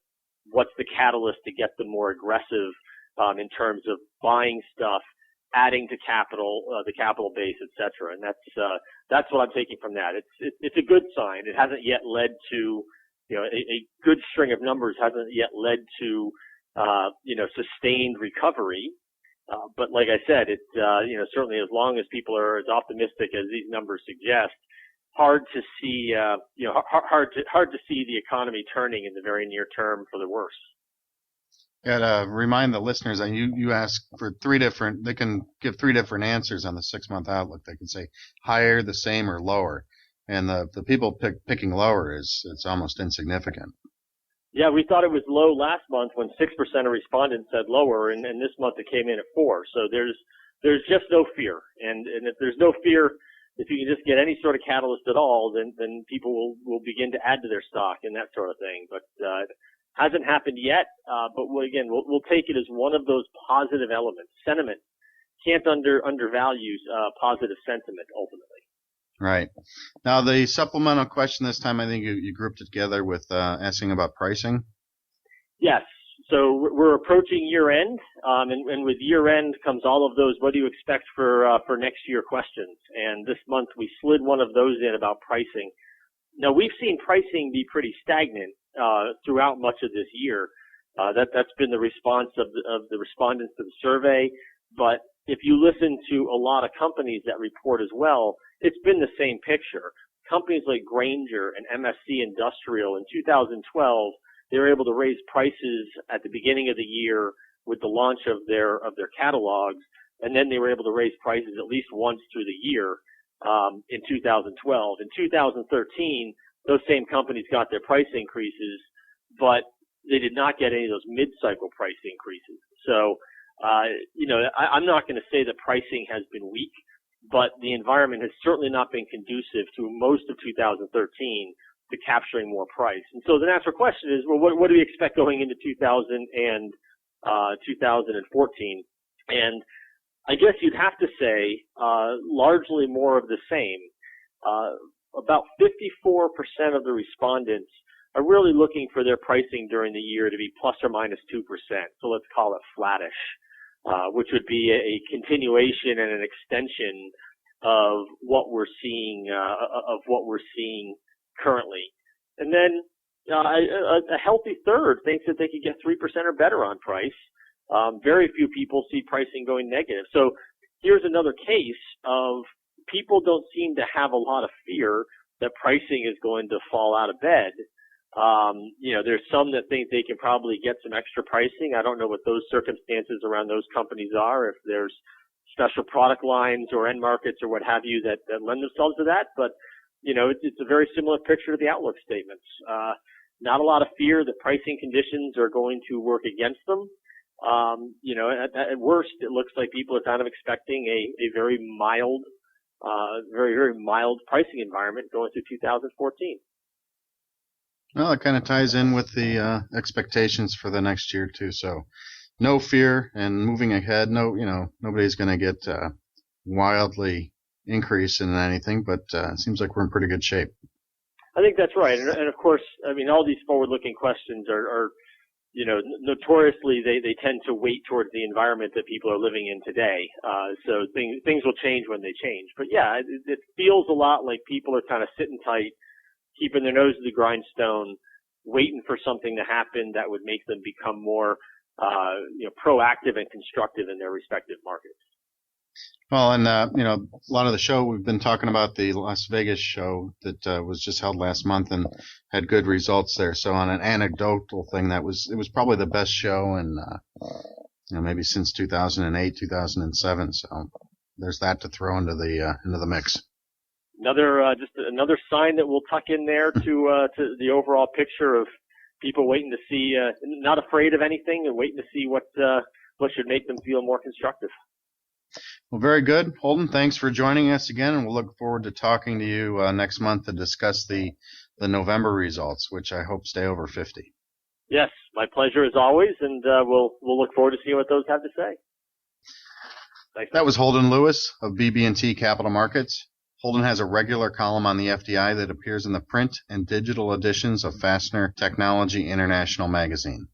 what's the catalyst to get them more aggressive in terms of buying stuff, adding to capital, the capital base, et cetera. And that's what I'm taking from that. It's a good sign. It hasn't yet led to, a good string of numbers hasn't yet led to, sustained recovery. But like I said, certainly as long as people are as optimistic as these numbers suggest, hard to see, hard to see the economy turning in the very near term for the worse. Yeah, to remind the listeners that you asked for they can give 3 different answers on the 6-month outlook. They can say higher, the same, or lower. And the people picking lower it's almost insignificant. Yeah, we thought it was low last month when 6% of respondents said lower, and this month it came in at 4%. So there's just no fear. And if there's no fear, if you can just get any sort of catalyst at all, then people will begin to add to their stock and that sort of thing. But hasn't happened yet, but we'll take it as one of those positive elements. Sentiment. Can't undervalue positive sentiment ultimately. Right. Now, the supplemental question this time, I think you grouped it together with asking about pricing. Yes. So we're approaching year end, and with year end comes all of those, what do you expect for next year questions? And this month we slid one of those in about pricing. Now, we've seen pricing be pretty stagnant throughout much of this year. That's been the response of the respondents to the survey. But if you listen to a lot of companies that report as well, it's been the same picture. Companies like Grainger and MSC Industrial in 2012, they were able to raise prices at the beginning of the year with the launch of their catalogs, and then they were able to raise prices at least once through the year in 2012. In 2013, those same companies got their price increases, but they did not get any of those mid-cycle price increases. So, I'm not going to say that pricing has been weak, but the environment has certainly not been conducive to most of 2013 to capturing more price. And so the natural question is, well, what do we expect going into 2014? And I guess you'd have to say largely more of the same. About 54% of the respondents are really looking for their pricing during the year to be plus or minus 2%. So let's call it flattish, which would be a continuation and an extension of what we're seeing currently. And then a healthy third thinks that they could get 3% or better on price. Very few people see pricing going negative. So here's another case of people don't seem to have a lot of fear that pricing is going to fall out of bed. There's some that think they can probably get some extra pricing. I don't know what those circumstances around those companies are, if there's special product lines or end markets or what have you that lend themselves to that. But, it's a very similar picture to the outlook statements. Not a lot of fear that pricing conditions are going to work against them. At worst, it looks like people are kind of expecting a very mild, very, very mild pricing environment going through 2014. Well, it kind of ties in with the expectations for the next year too. So, no fear and moving ahead. Nobody's going to get wildly increase in anything, but it seems like we're in pretty good shape. I think that's right, and of course, all these forward-looking questions are notoriously they tend to weight towards the environment that people are living in today. So things will change when they change. But yeah, it feels a lot like people are kind of sitting tight, keeping their nose to the grindstone, waiting for something to happen that would make them become more, proactive and constructive in their respective markets. Well, and, a lot of the show, we've been talking about the Las Vegas show that was just held last month and had good results there. So on an anecdotal thing, it was probably the best show in, maybe since 2008, 2007. So there's that to throw into the mix. Just another sign that we'll tuck in there to the overall picture of people waiting to see, not afraid of anything, and waiting to see what should make them feel more constructive. Well, very good. Holden, thanks for joining us again, and we'll look forward to talking to you next month to discuss the November results, which I hope stay over 50. Yes, my pleasure as always, and we'll look forward to seeing what those have to say. Thanks. That was Holden Lewis of BB&T Capital Markets. Holden has a regular column on the FDI that appears in the print and digital editions of Fastener Technology International magazine.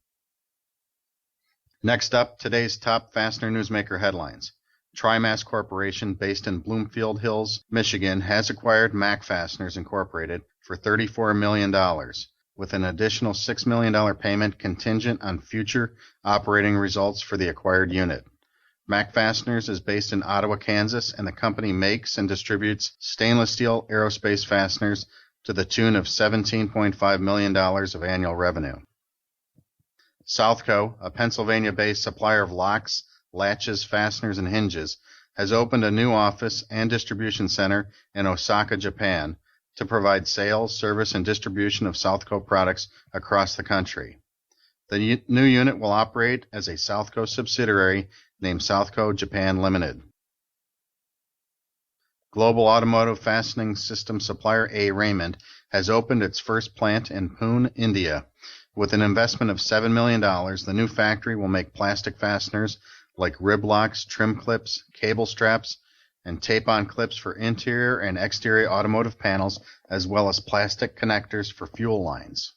Next up, today's top Fastener Newsmaker headlines. TriMas Corporation, based in Bloomfield Hills, Michigan, has acquired Mac Fasteners Incorporated for $34 million, with an additional $6 million payment contingent on future operating results for the acquired unit. Mac Fasteners is based in Ottawa, Kansas, and the company makes and distributes stainless steel aerospace fasteners to the tune of $17.5 million of annual revenue. Southco, a Pennsylvania-based supplier of locks, latches, fasteners, and hinges, has opened a new office and distribution center in Osaka, Japan, to provide sales, service, and distribution of Southco products across the country. The new unit will operate as a Southco subsidiary named Southco Japan Limited. Global automotive fastening system supplier A. Raymond has opened its first plant in Pune, India. With an investment of $7 million, the new factory will make plastic fasteners like rib locks, trim clips, cable straps, and tape-on clips for interior and exterior automotive panels, as well as plastic connectors for fuel lines.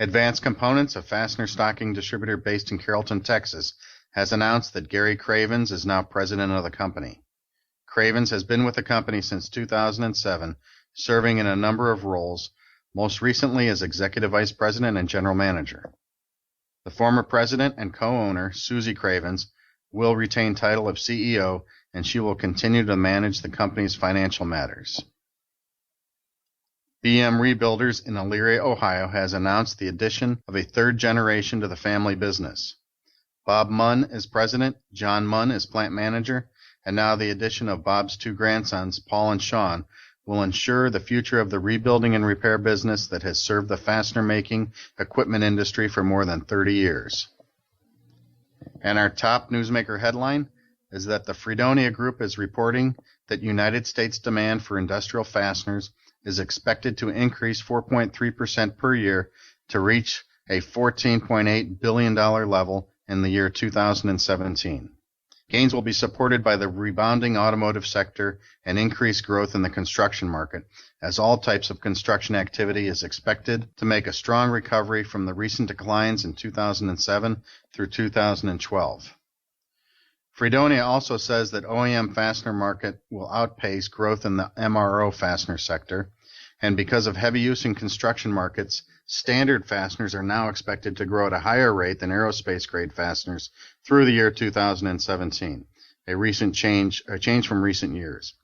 Advanced Components, a fastener stocking distributor based in Carrollton, Texas, has announced that Gary Cravens is now president of the company. Cravens has been with the company since 2007, serving in a number of roles, most recently as executive vice president and general manager. The former president and co-owner, Susie Cravens, will retain title of CEO, and she will continue to manage the company's financial matters. BM Rebuilders in Elyria, Ohio, has announced the addition of a third generation to the family business. Bob Munn is president, John Munn is plant manager, and now the addition of Bob's two grandsons, Paul and Sean, will ensure the future of the rebuilding and repair business that has served the fastener-making equipment industry for more than 30 years. And our top newsmaker headline is that the Fredonia Group is reporting that United States demand for industrial fasteners is expected to increase 4.3% per year to reach a $14.8 billion level in the year 2017. Gains will be supported by the rebounding automotive sector and increased growth in the construction market, as all types of construction activity is expected to make a strong recovery from the recent declines in 2007 through 2012. Fredonia also says that OEM fastener market will outpace growth in the MRO fastener sector, and because of heavy use in construction markets, standard fasteners are now expected to grow at a higher rate than aerospace-grade fasteners through the year 2017, a change from recent years.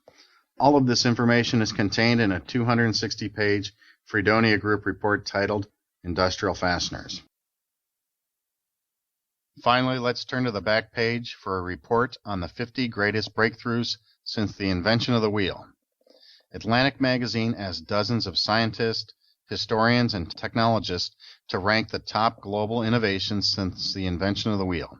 All of this information is contained in a 260-page Fredonia Group report titled Industrial Fasteners. Finally, let's turn to the back page for a report on the 50 greatest breakthroughs since the invention of the wheel. Atlantic Magazine asked dozens of scientists, historians, and technologists to rank the top global innovations since the invention of the wheel.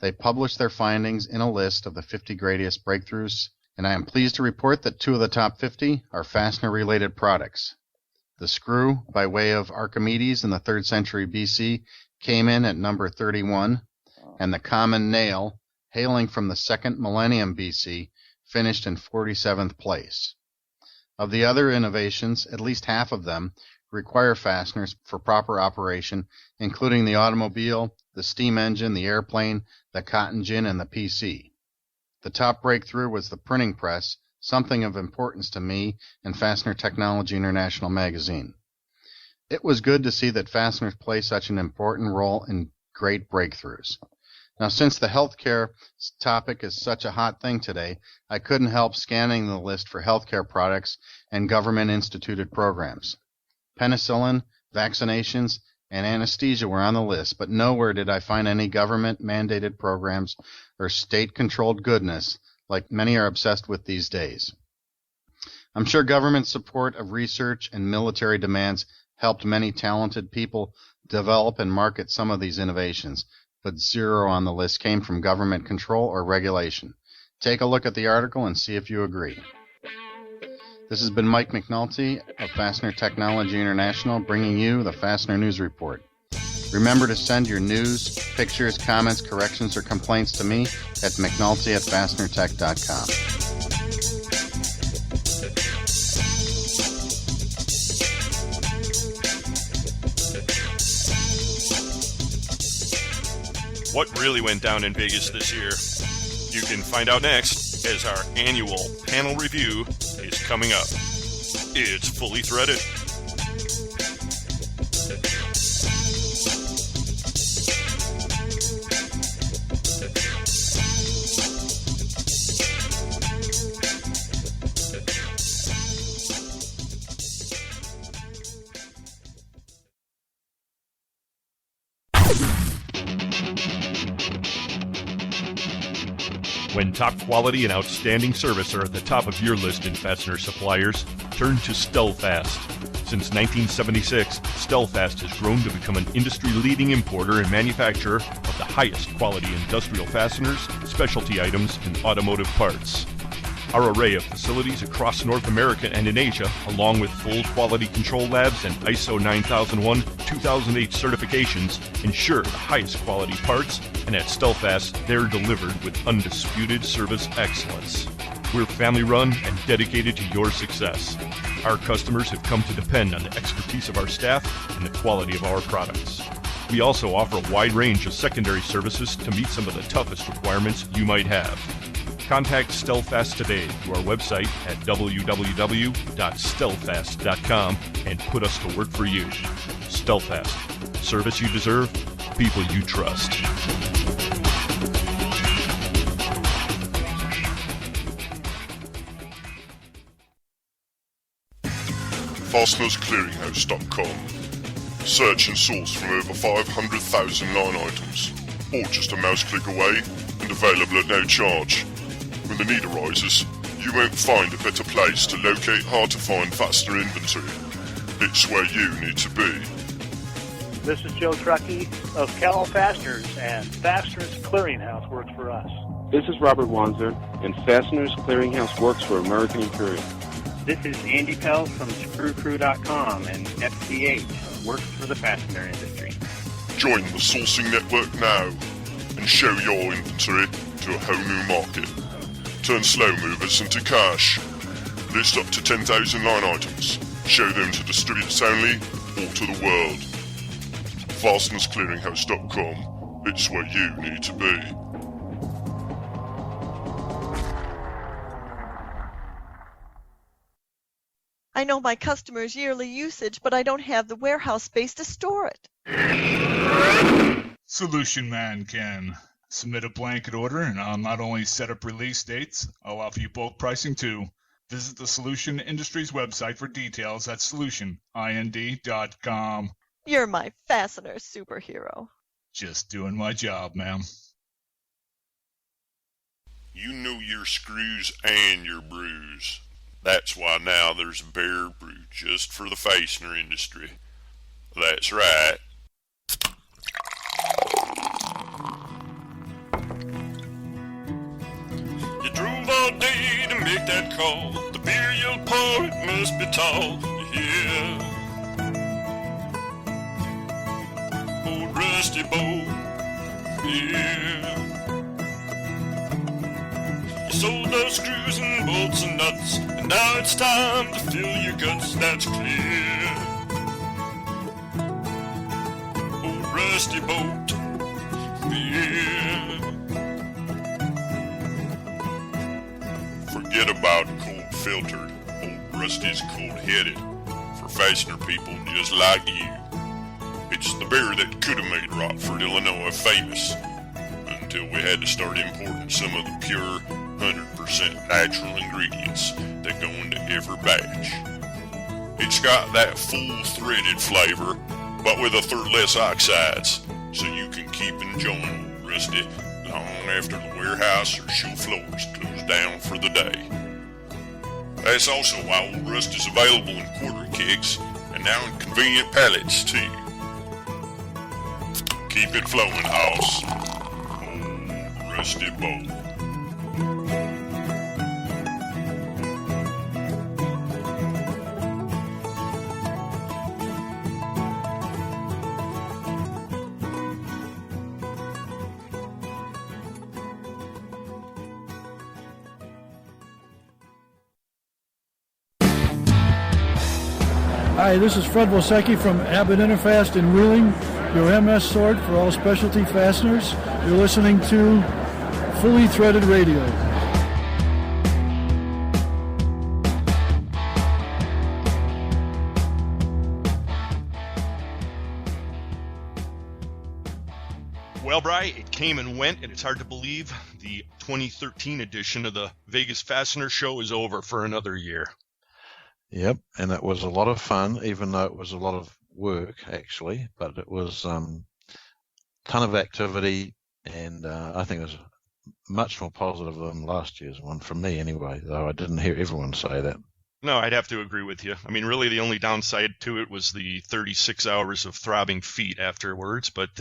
They published their findings in a list of the 50 greatest breakthroughs, and I am pleased to report that 2 of the top 50 are fastener-related products. The screw, by way of Archimedes in the 3rd century BC, came in at number 31, and the common nail, hailing from the 2nd millennium BC, finished in 47th place. Of the other innovations, at least half of them require fasteners for proper operation, including the automobile, the steam engine, the airplane, the cotton gin, and the PC. The top breakthrough was the printing press, something of importance to me and Fastener Technology International magazine. It was good to see that fasteners play such an important role in great breakthroughs. Now, since the healthcare topic is such a hot thing today, I couldn't help scanning the list for healthcare products and government-instituted programs. Penicillin, vaccinations, and anesthesia were on the list, but nowhere did I find any government-mandated programs or state-controlled goodness like many are obsessed with these days. I'm sure government support of research and military demands helped many talented people develop and market some of these innovations, but zero on the list came from government control or regulation. Take a look at the article and see if you agree. This has been Mike McNulty of Fastener Technology International bringing you the Fastener News Report. Remember to send your news, pictures, comments, corrections, or complaints to me at mcnulty@fastenertech.com. What really went down in Vegas this year? You can find out next as our annual panel review is coming up. It's Fully Threaded. When top quality and outstanding service are at the top of your list in fastener suppliers, turn to Stelfast. Since 1976, Stelfast has grown to become an industry-leading importer and manufacturer of the highest quality industrial fasteners, specialty items, and automotive parts. Our array of facilities across North America and in Asia, along with full quality control labs and ISO 9001-2008 certifications, ensure the highest quality parts, and at Stelfast, they're delivered with undisputed service excellence. We're family-run and dedicated to your success. Our customers have come to depend on the expertise of our staff and the quality of our products. We also offer a wide range of secondary services to meet some of the toughest requirements you might have. Contact Stelfast today through our website at www.stelfast.com and put us to work for you. Stelfast. Service you deserve, people you trust. FastenersClearinghouse.com. Search and source from over 500,000 line items, or just a mouse click away and available at no charge. When the need arises, you won't find a better place to locate hard-to-find fastener inventory. It's where you need to be. This is Joe Truckee of Cal Fasteners, and Fasteners Clearinghouse works for us. This is Robert Wanzer, and Fasteners Clearinghouse works for American Imperial. This is Andy Pell from ScrewCrew.com, and FCH works for the fastener industry. Join the sourcing network now and show your inventory to a whole new market. Turn slow movers into cash. List up to 10,000 line items. Show them to distributors only or to the world. FastenersClearinghouse.com. It's where you need to be. I know my customers' yearly usage, but I don't have the warehouse space to store it. Solution Man can. Submit a blanket order and I'll not only set up release dates, I'll offer you bulk pricing too. Visit the Solution Industries website for details at solutionind.com. You're my fastener superhero. Just doing my job, ma'am. You know your screws and your brews. That's why now there's a beer brew just for the fastener industry. That's right. You drove all day to make that call. The beer you'll pour, it must be tall. Yeah. Old rusty bowl. Yeah. You sold those screws and bolts and nuts, and now it's time to fill your guts. That's clear. Old rusty boat. Yeah. Forget about cold filtered. Old Rusty's cold headed. For fastener people just like you. It's the beer that could have made Rockford, Illinois famous. Until we had to start importing some of the pure 100% natural ingredients that go into every batch. It's got that full threaded flavor, but with a third less oxides, so you can keep enjoying Old Rusty long after the warehouse or show floors close down for the day. That's also why Old Rusty's available in quarter kegs and now in convenient pallets, too. Keep it flowing, house. Old rusty bolt. Hi, this is Fred Wosecki from Abbott Interfast in Wheeling, your MS sword for all specialty fasteners. You're listening to Fully Threaded Radio. Well, Bri, it came and went, and it's hard to believe the 2013 edition of the Vegas Fastener Show is over for another year. Yep, and it was a lot of fun, even though it was a lot of work, actually. But it was a ton of activity, and I think it was much more positive than last year's one, for me anyway, though I didn't hear everyone say that. No, I'd have to agree with you. I mean, really, the only downside to it was the 36 hours of throbbing feet afterwards. But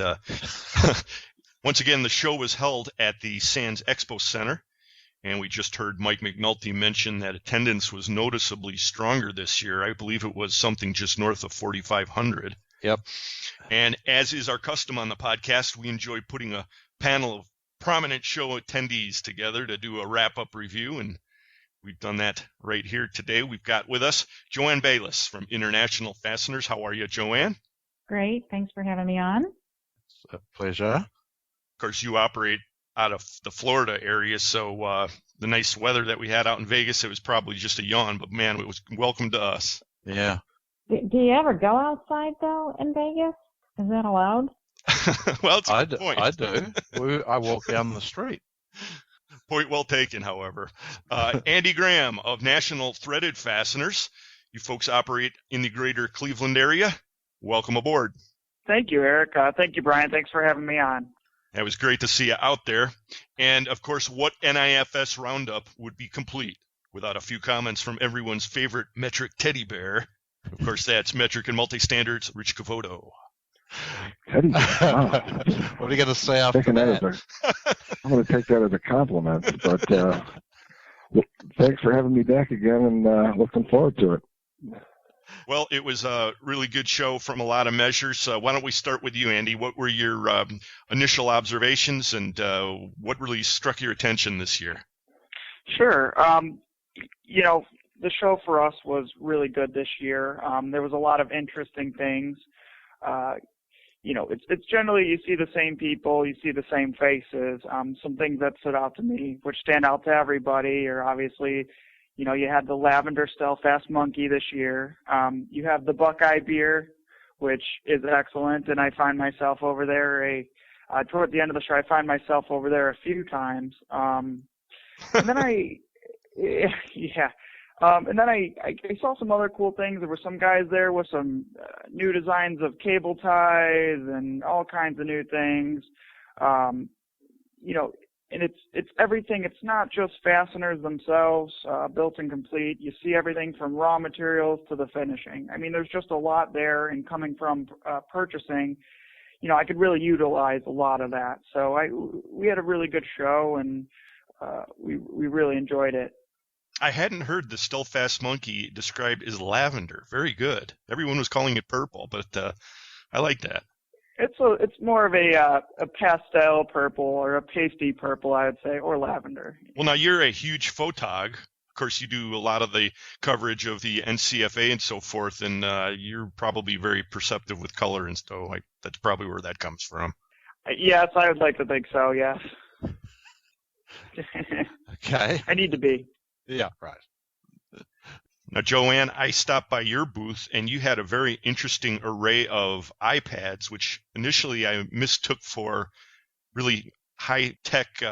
once again, the show was held at the Sands Expo Center. And we just heard Mike McNulty mention that attendance was noticeably stronger this year. I believe it was something just north of 4,500. Yep. And as is our custom on the podcast, we enjoy putting a panel of prominent show attendees together to do a wrap-up review. And we've done that right here today. We've got with us Joanne Bialas from International Fasteners. How are you, Joanne? Great. Thanks for having me on. It's a pleasure. Of course, you operate out of the Florida area, so the nice weather that we had out in Vegas, it was probably just a yawn, but man, it was welcome to us. Yeah. Do you ever go outside, though, in Vegas? Is that allowed? Well, it's a good point. I do. I walk down the street. Point well taken, however. Andy Graham of National Threaded Fasteners. You folks operate in the greater Cleveland area. Welcome aboard. Thank you, Eric. Thank you, Brian. Thanks for having me on. It was great to see you out there. And, of course, what NIFS roundup would be complete without a few comments from everyone's favorite metric teddy bear? Of course, that's metric and multi-standards, Rich Cavoto. Teddy bear? Wow. What are you going to say after that? I'm going to take that as a compliment. But thanks for having me back again, and looking forward to it. Well, it was a really good show from a lot of measures. Why don't we start with you, Andy? What were your initial observations, and what really struck your attention this year? Sure. The show for us was really good this year. There was a lot of interesting things. It's generally you see the same people, you see the same faces. Some things that stood out to me, which stand out to everybody, are obviously, you had the Lavender Stealthfast Monkey this year. You have the Buckeye beer, which is excellent, and I find myself over there toward the end of the show, I find myself over there a few times. And then I saw some other cool things. There were some guys there with some new designs of cable ties and all kinds of new things. And it's everything. It's not just fasteners themselves, built and complete. You see everything from raw materials to the finishing. I mean, there's just a lot there, and coming from purchasing, I could really utilize a lot of that. So we had a really good show, and we really enjoyed it. I hadn't heard the Stealthfast Monkey described as lavender. Very good. Everyone was calling it purple, but I like that. It's more of a pastel purple, or a pasty purple, I would say, or lavender. Well, now you're a huge photog. Of course, you do a lot of the coverage of the NCFA and so forth, and you're probably very perceptive with color and so. That's probably where that comes from. Yes, I would like to think so. Yes. Okay. I need to be. Yeah, right. Now, Joanne, I stopped by your booth, and you had a very interesting array of iPads, which initially I mistook for really high-tech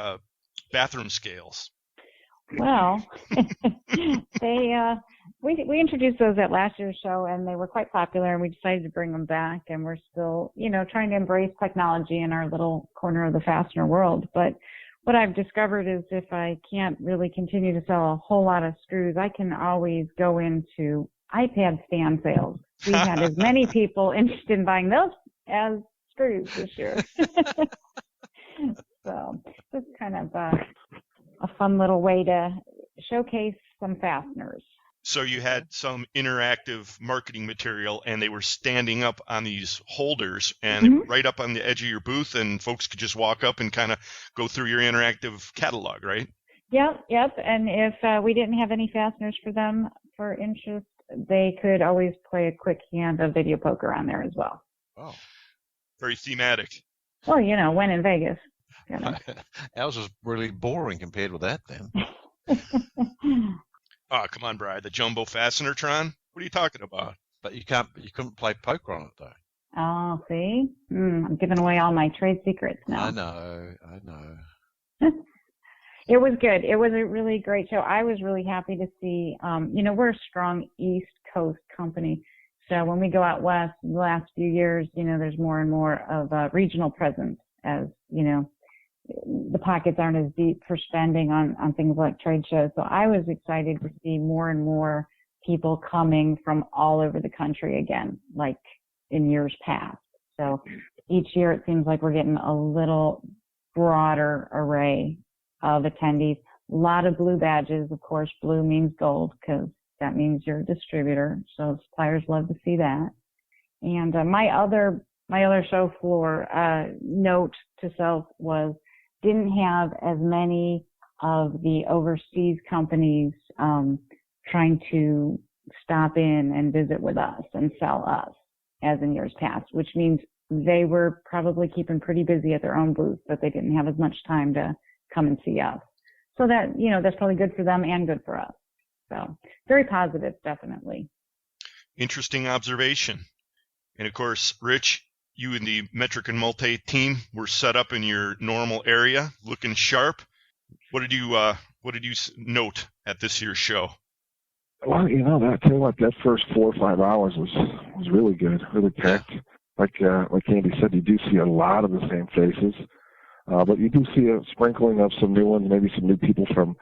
bathroom scales. Well, we introduced those at last year's show, and they were quite popular, and we decided to bring them back, and we're still, trying to embrace technology in our little corner of the fastener world. But what I've discovered is if I can't really continue to sell a whole lot of screws, I can always go into iPad stand sales. We had as many people interested in buying those as screws this year. So it's kind of a fun little way to showcase some fasteners. So you had some interactive marketing material, and they were standing up on these holders and right up on the edge of your booth, and folks could just walk up and kind of go through your interactive catalog, right? Yep. And if we didn't have any fasteners for them for interest, they could always play a quick hand of video poker on there as well. Oh, very thematic. Well, when in Vegas. Ours is really boring compared with that then. Oh, come on, Brian. The Jumbo Fastener-tron? What are you talking about? But you couldn't play poker on it, though. Oh, see? I'm giving away all my trade secrets now. I know. It was good. It was a really great show. I was really happy to see, we're a strong East Coast company. So when we go out west, the last few years, there's more and more of a regional presence as, the pockets aren't as deep for spending on things like trade shows. So I was excited to see more and more people coming from all over the country again, like in years past. So each year it seems like we're getting a little broader array of attendees. A lot of blue badges. Of course, blue means gold because that means you're a distributor. So suppliers love to see that. And my other show floor note to self was didn't have as many of the overseas companies trying to stop in and visit with us and sell us as in years past, which means they were probably keeping pretty busy at their own booth, but they didn't have as much time to come and see us. So that, that's probably good for them and good for us. So very positive, definitely. Interesting observation. And of course, Rich, you and the Metric and Multi team were set up in your normal area, looking sharp. What did you note at this year's show? Well, I tell you what, that first 4 or 5 hours was really good, really packed. Like Andy said, you do see a lot of the same faces, but you do see a sprinkling of some new ones, maybe some new people from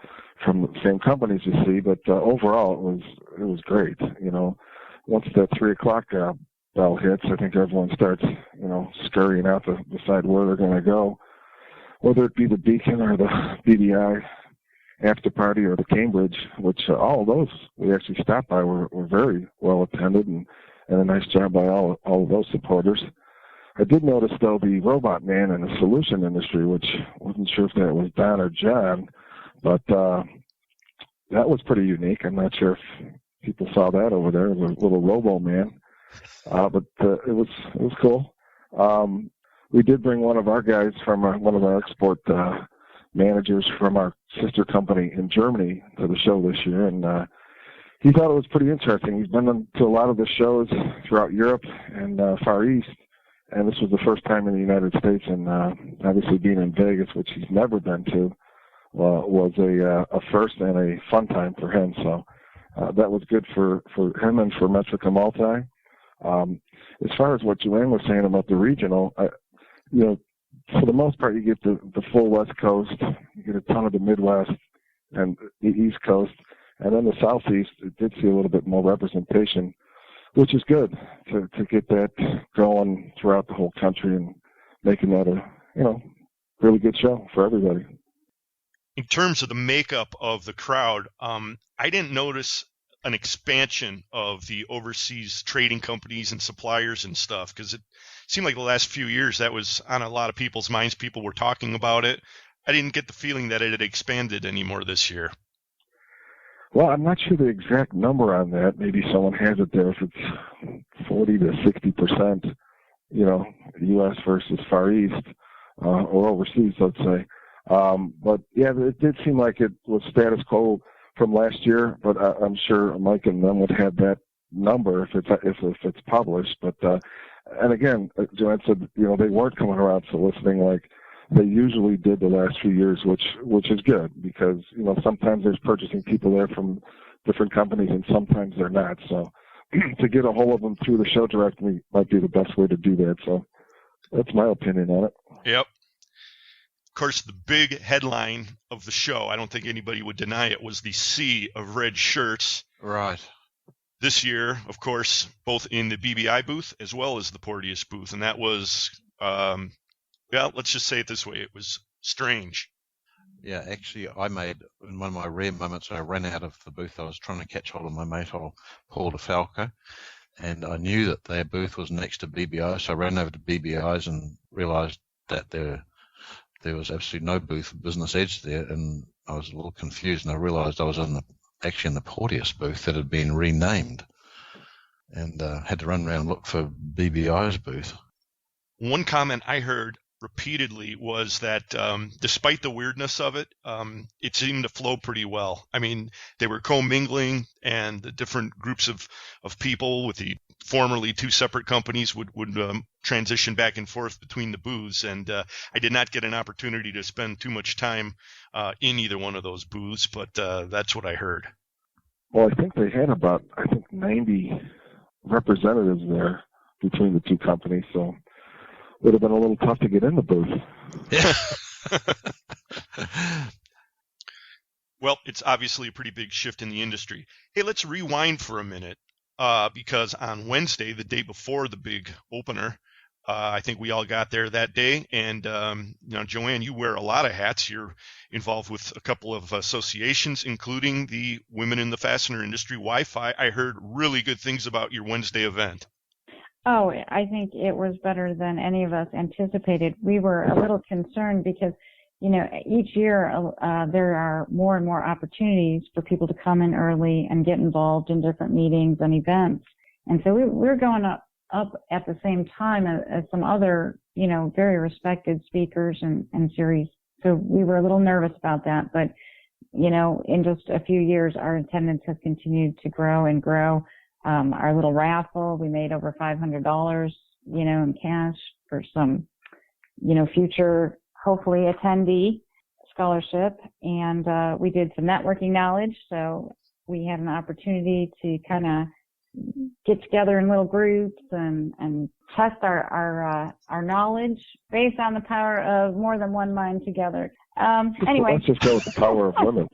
the same companies you see. But overall, it was great. Once that 3 o'clock bell hits, I think everyone starts, scurrying out to decide where they're going to go, whether it be the Beacon or the BDI after party or the Cambridge, which all of those we actually stopped by were very well attended and a nice job by all of those supporters. I did notice, though, the robot man in the solution industry, which wasn't sure if that was Don or John, but that was pretty unique. I'm not sure if people saw that over there, the little robo man. But it was cool. We did bring one of our guys from one of our export managers from our sister company in Germany to the show this year, and he thought it was pretty interesting. He's been to a lot of the shows throughout Europe and Far East, and this was the first time in the United States, and obviously being in Vegas, which he's never been to, was a first and a fun time for him. So that was good for him and for Metric and Multi. As far as what Joanne was saying about the regional, for the most part, you get the full West Coast, you get a ton of the Midwest and the East Coast, and then the Southeast, it did see a little bit more representation, which is good to get that going throughout the whole country and making that a, really good show for everybody. In terms of the makeup of the crowd, I didn't notice an expansion of the overseas trading companies and suppliers and stuff, because it seemed like the last few years that was on a lot of people's minds. People were talking about it. I didn't get the feeling that it had expanded anymore this year. Well, I'm not sure the exact number on that. Maybe someone has it there if it's 40 to 60%, U.S. versus Far East or overseas, let's say. But yeah, it did seem like it was status quo from last year, but I'm sure Mike and them would have that number if it's published. But and again, Joanne said they weren't coming around soliciting like they usually did the last few years, which is good because sometimes there's purchasing people there from different companies and sometimes they're not. So to get a hold of them through the show directly might be the best way to do that. So that's my opinion on it. Yep. Of course, the big headline of the show, I don't think anybody would deny it, was the sea of red shirts. Right. this year, of course, both in the BBI booth as well as the Porteous booth. And that was, well, let's just say it this way. It was strange. Yeah, actually, I made, in one of my rare moments, I ran out of the booth. I was trying to catch hold of my mate, Paul DeFalco, and I knew that their booth was next to BBI, so I ran over to BBI's and realised that there was absolutely no booth Business Edge there, and I was a little confused, and I realised I was actually in the Porteous booth that had been renamed, and had to run around and look for BBI's booth. One comment I heard repeatedly was that despite the weirdness of it, it seemed to flow pretty well. I mean, they were commingling, and the different groups of people with the formerly two separate companies would transition back and forth between the booths. And I did not get an opportunity to spend too much time in either one of those booths, but that's what I heard. Well, I think they had about 90 representatives there between the two companies, so would have been a little tough to get in the booth. Yeah. Well, it's obviously a pretty big shift in the industry. Hey, let's rewind for a minute, because on Wednesday, the day before the big opener, I think we all got there that day. And, Joanne, you wear a lot of hats. You're involved with a couple of associations, including the Women in the Fastener Industry, Wi-Fi. I heard really good things about your Wednesday event. Oh, I think it was better than any of us anticipated. We were a little concerned because, each year there are more and more opportunities for people to come in early and get involved in different meetings and events. And so we're going up at the same time as some other, very respected speakers and series. So we were a little nervous about that. But, in just a few years, our attendance has continued to grow and grow. Our little raffle, we made over $500, in cash for some, future, hopefully attendee scholarship. And, we did some networking knowledge. So we had an opportunity to kind of get together in little groups and test our knowledge based on the power of more than one mind together. Anyway. Let's just go with the power of women.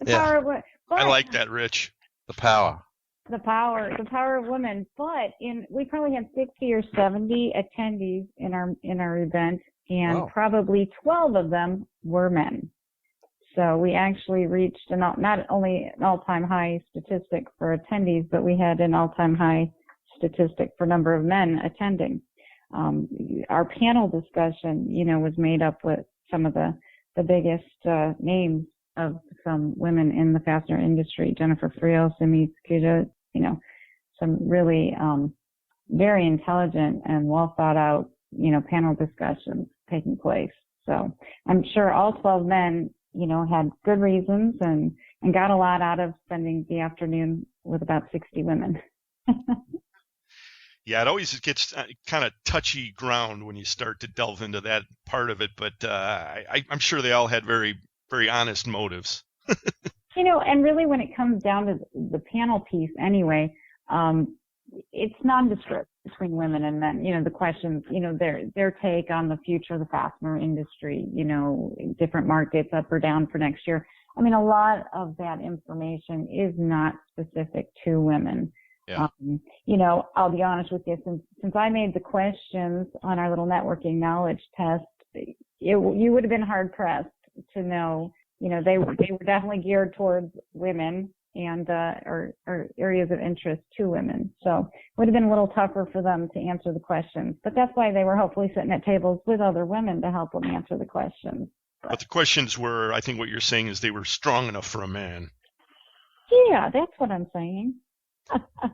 Power of women. I like that, Rich. The power. The power of women. But we probably had 60 or 70 attendees in our event, and probably 12 of them were men. So we actually reached not only an all-time high statistic for attendees, but we had an all-time high statistic for number of men attending. Our panel discussion, was made up with some of the biggest names of some women in the fastener industry, Jennifer Friel, Simi Chheda, some really very intelligent and well thought out, panel discussions taking place. So I'm sure all 12 men, had good reasons and got a lot out of spending the afternoon with about 60 women. Yeah, it always gets kind of touchy ground when you start to delve into that part of it, but I'm sure they all had very, very honest motives. And really when it comes down to the panel piece anyway, it's nondescript between women and men. The questions, their take on the future of the fastener industry, different markets up or down for next year. I mean, a lot of that information is not specific to women. Yeah. I'll be honest with you, since I made the questions on our little networking knowledge test, you would have been hard pressed to know, they were definitely geared towards women and or areas of interest to women. So it would have been a little tougher for them to answer the questions. But that's why they were hopefully sitting at tables with other women to help them answer the questions. But the questions were, I think what you're saying is they were strong enough for a man. Yeah, that's what I'm saying. I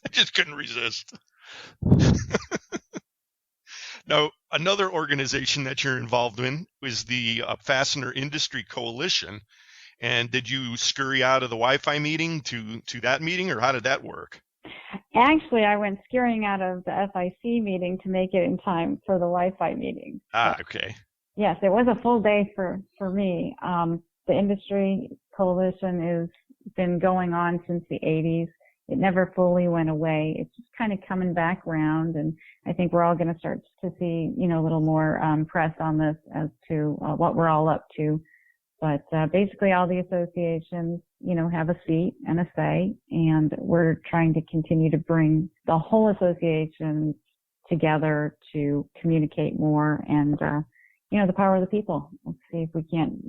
just couldn't resist. Now, another organization that you're involved in is the Fastener Industry Coalition. And did you scurry out of the Wi-Fi meeting to that meeting, or how did that work? Actually, I went scurrying out of the FIC meeting to make it in time for the Wi-Fi meeting. Okay. Yes, it was a full day for me. The Industry Coalition has been going on since the 80s. It never fully went away. It's just kind of coming back around, and I think we're all going to start to see, a little more press on this as to what we're all up to But basically all the associations, have a seat and a say, and we're trying to continue to bring the whole association together to communicate more and, the power of the people. Let's see if we can't,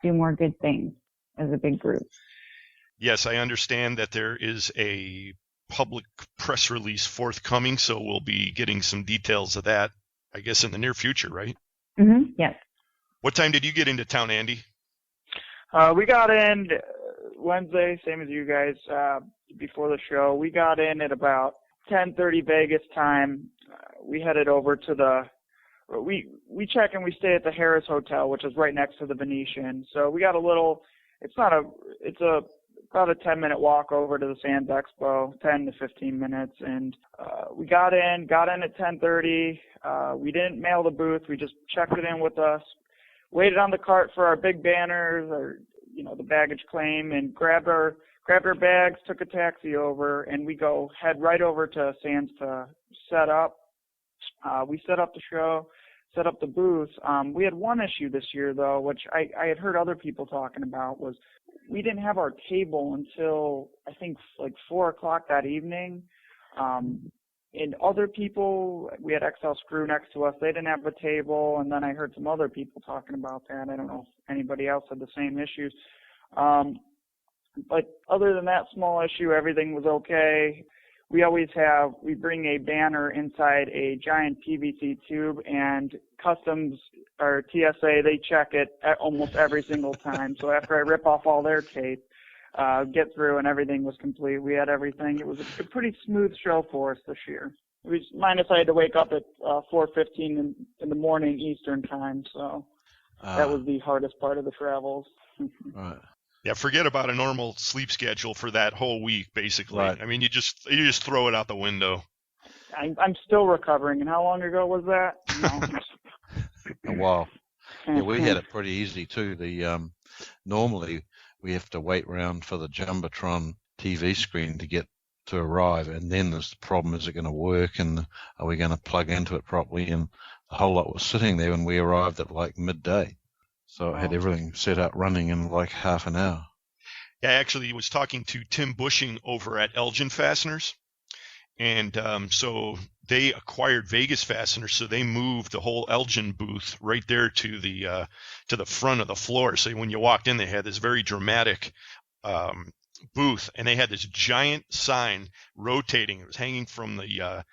do more good things as a big group. Yes, I understand that there is a public press release forthcoming, so we'll be getting some details of that, I guess, in the near future, right? Mm-hmm. Yes. What time did you get into town, Andy? We got in Wednesday, same as you guys, before the show. We got in at about 10:30 Vegas time. We headed over to we check and we stay at the Harris Hotel, which is right next to the Venetian. So we got it's about a 10-minute walk over to the Sands Expo, 10 to 15 minutes. And we got in at 10:30. We didn't mail the booth. We just checked it in with us, waited on the cart for our big banners or, the baggage claim, and grabbed our bags, took a taxi over, and we head right over to Sands to set up. We set up the show, set up the booth. We had one issue this year, though, which I had heard other people talking about, was we didn't have our table until, I think, like 4 o'clock that evening. And other people, we had XL Screw next to us, they didn't have a table, and then I heard some other people talking about that. I don't know if anybody else had the same issues. But other than that small issue, everything was okay. We bring a banner inside a giant PVC tube, and customs or TSA, they check it almost every single time. So after I rip off all their tape, get through and everything was complete. We had everything. It was a pretty smooth show for us this year. Minus I had to wake up at 4:15 in the morning Eastern time, so that was the hardest part of the travels. Right. Yeah, forget about a normal sleep schedule for that whole week, basically. Right. I mean, you just throw it out the window. I'm still recovering. And how long ago was that? A while. Yeah, we had it pretty easy too. Normally we have to wait around for the Jumbotron TV screen to arrive, and then there's the problem: is it going to work, and are we going to plug into it properly? And the whole lot was sitting there when we arrived at like midday. So I had everything set up running in like half an hour. Yeah, I actually was talking to Tim Bushing over at Elgin Fasteners. And so they acquired Vegas Fasteners, so they moved the whole Elgin booth right there to the front of the floor. So when you walked in, they had this very dramatic booth, and they had this giant sign rotating. It was hanging from the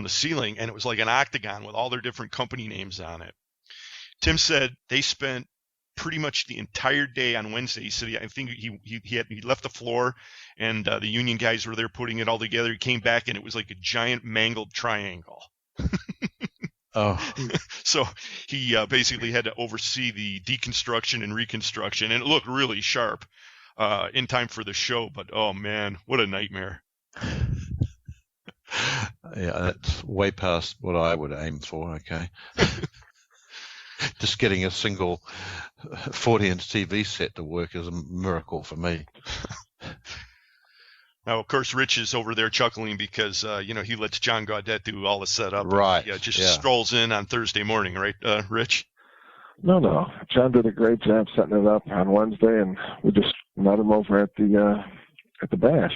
ceiling, and it was like an octagon with all their different company names on it. Tim said they spent pretty much the entire day on Wednesday. He said, I think he left the floor, and the union guys were there putting it all together. He came back, and it was like a giant mangled triangle. Oh. So he basically had to oversee the deconstruction and reconstruction, and it looked really sharp in time for the show. But, oh, man, what a nightmare. Yeah, that's way past what I would aim for, okay. Just getting a single 40-inch TV set to work is a miracle for me. Now, of course, Rich is over there chuckling because, he lets John Gaudette do all the setup. Right. He strolls in on Thursday morning, right, Rich? No. John did a great job setting it up on Wednesday, and we just met him over at the bash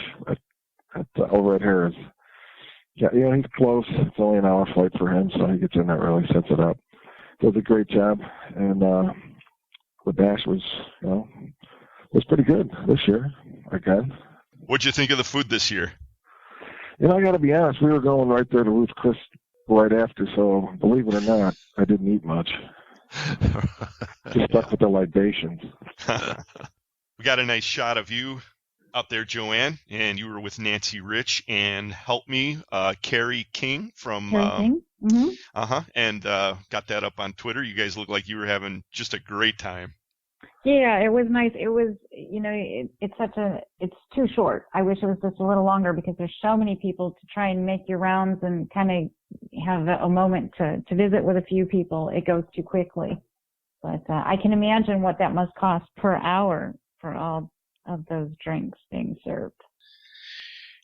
over at Harris. Yeah, he's close. It's only an hour flight for him, so he gets in there early, sets it up. Does a great job, and the bash was pretty good this year again. What'd you think of the food this year? I got to be honest, we were going right there to Ruth's Chris right after, so believe it or not, I didn't eat much. Just stuck with the libations. We got a nice shot of you out there, Joanne, and you were with Nancy Rich and help me, Carrie King from and got that up on Twitter. You guys look like you were having just a great time. Yeah, it was nice. It was, it's too short. I wish it was just a little longer because there's so many people to try and make your rounds and kind of have a moment to visit with a few people. It goes too quickly. But I can imagine what that must cost per hour for all of those drinks being served.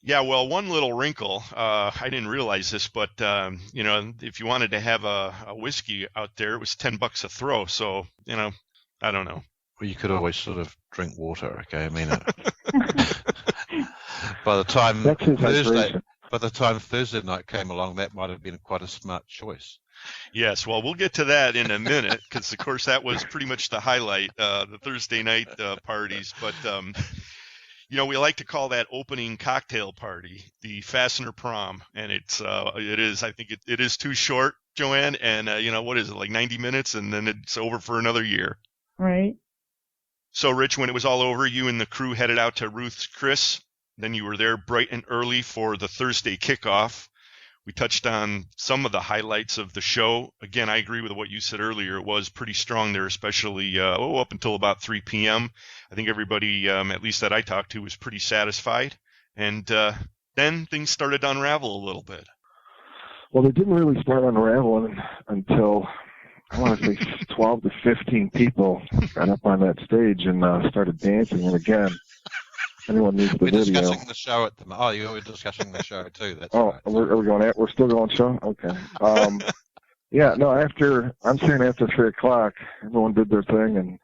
Yeah, well, one little wrinkle, I didn't realize this, but, if you wanted to have a whiskey out there, it was $10 a throw. So, I don't know. Well, you could always sort of drink water, okay? I mean, by the time Thursday night came along, that might have been quite a smart choice. Yes, well, we'll get to that in a minute because, of course, that was pretty much the highlight, the Thursday night parties. But, we like to call that opening cocktail party the Fastener Prom, and it is too short, Joanne, and, what is it, like 90 minutes, and then it's over for another year. Right. So, Rich, when it was all over, you and the crew headed out to Ruth's Chris. Then you were there bright and early for the Thursday kickoff. We touched on some of the highlights of the show. Again, I agree with what you said earlier. It was pretty strong there, especially up until about 3 p.m. I think everybody, at least that I talked to, was pretty satisfied. And then things started to unravel a little bit. Well, they didn't really start unraveling until, I want to say, 12 to 15 people got up on that stage and started dancing. And again, anyone needs the video. We're discussing the show at the moment. Oh, you were discussing the show too. That's right. Are we going? We're still going show? Okay. Yeah. No. I'm saying after 3 o'clock, everyone did their thing and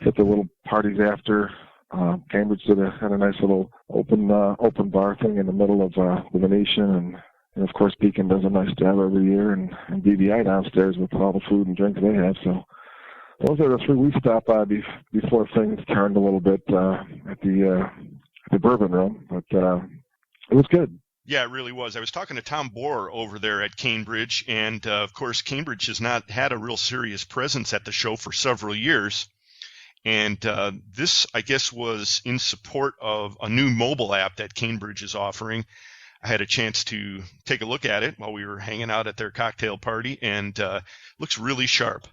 hit the little parties after. Cambridge had a nice little open bar thing in the middle of the Venetian, and of course Beacon does a nice job every year, and BBI downstairs with all the food and drinks they have. So those are the 3 we stopped by before things turned a little bit at the Bourbon Room, but it was good. Yeah, it really was. I was talking to Tom Bohr over there at Cambridge, and of course Cambridge has not had a real serious presence at the show for several years. And this, I guess, was in support of a new mobile app that Cambridge is offering. I had a chance to take a look at it while we were hanging out at their cocktail party, and looks really sharp.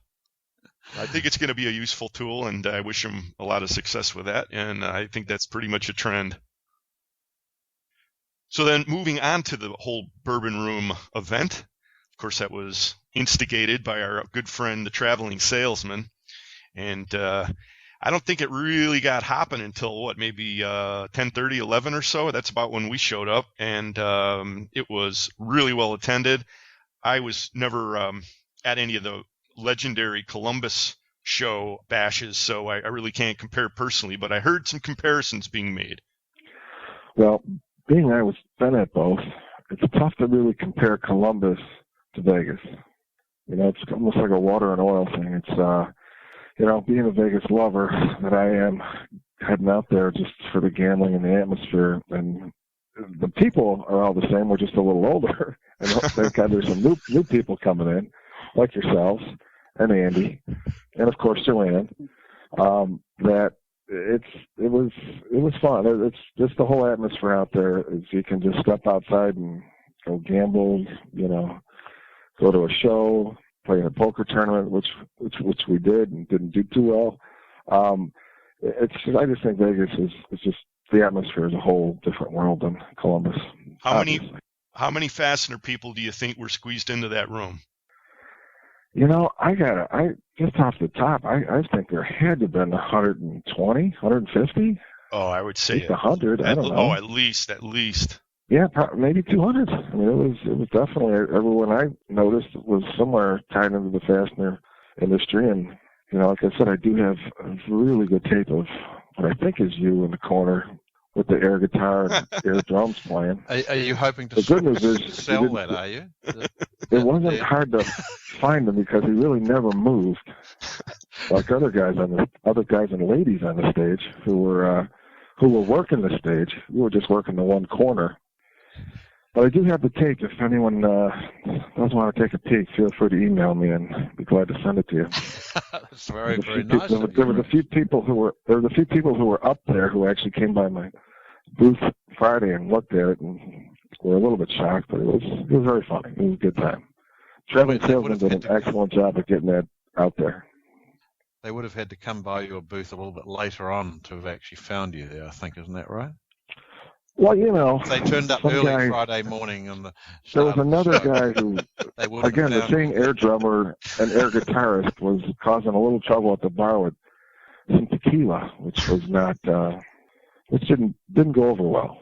I think it's going to be a useful tool, and I wish them a lot of success with that, and I think that's pretty much a trend. So then moving on to the whole Bourbon Room event, of course that was instigated by our good friend, the traveling salesman, and I don't think it really got hopping until, maybe 10:30, 11 or so. That's about when we showed up, and it was really well attended. I was never at any of the legendary Columbus show bashes, so I really can't compare personally, but I heard some comparisons being made. Well, being I was been at both, it's tough to really compare Columbus to Vegas. It's almost like a water and oil thing. It's being a Vegas lover that I am, heading out there just for the gambling and the atmosphere, and the people are all the same. We're just a little older, and thank God there's some new people coming in, like yourselves and Andy, and of course Joanne. That it was fun. It's just the whole atmosphere out there. Is you can just step outside and go gamble, go to a show, play in a poker tournament, which we did and didn't do too well. I just think Vegas is just, the atmosphere is a whole different world than Columbus. How many Fastener people do you think were squeezed into that room? I just off the top, I think there had to have been 120, 150. Oh, I would say 100. I don't know. Oh, at least. Yeah, maybe 200. I mean, it was definitely, everyone I noticed was somewhere tied into the Fastener industry. And, like I said, I do have a really good tape of what I think is you in the corner with the air guitar and air drums playing. Are you hoping to good news is sell that, are you? It wasn't hard to find him because he really never moved. Like other guys and ladies on the stage who were working the stage. We were just working the one corner. But I do have the tape. If anyone does want to take a peek, feel free to email me, and I'd be glad to send it to you. That's very, very nice. There were a few people who were up there who actually came by my booth Friday and looked at it and were a little bit shocked, but it was very funny. It was a good time. Traveling salesman did an excellent job of getting that out there. They would have had to come by your booth a little bit later on to have actually found you there, I think, isn't that right? Well, they turned up early Friday morning, and there was another guy who, again, the same air drummer and air guitarist was causing a little trouble at the bar with some tequila, which was not, which didn't go over well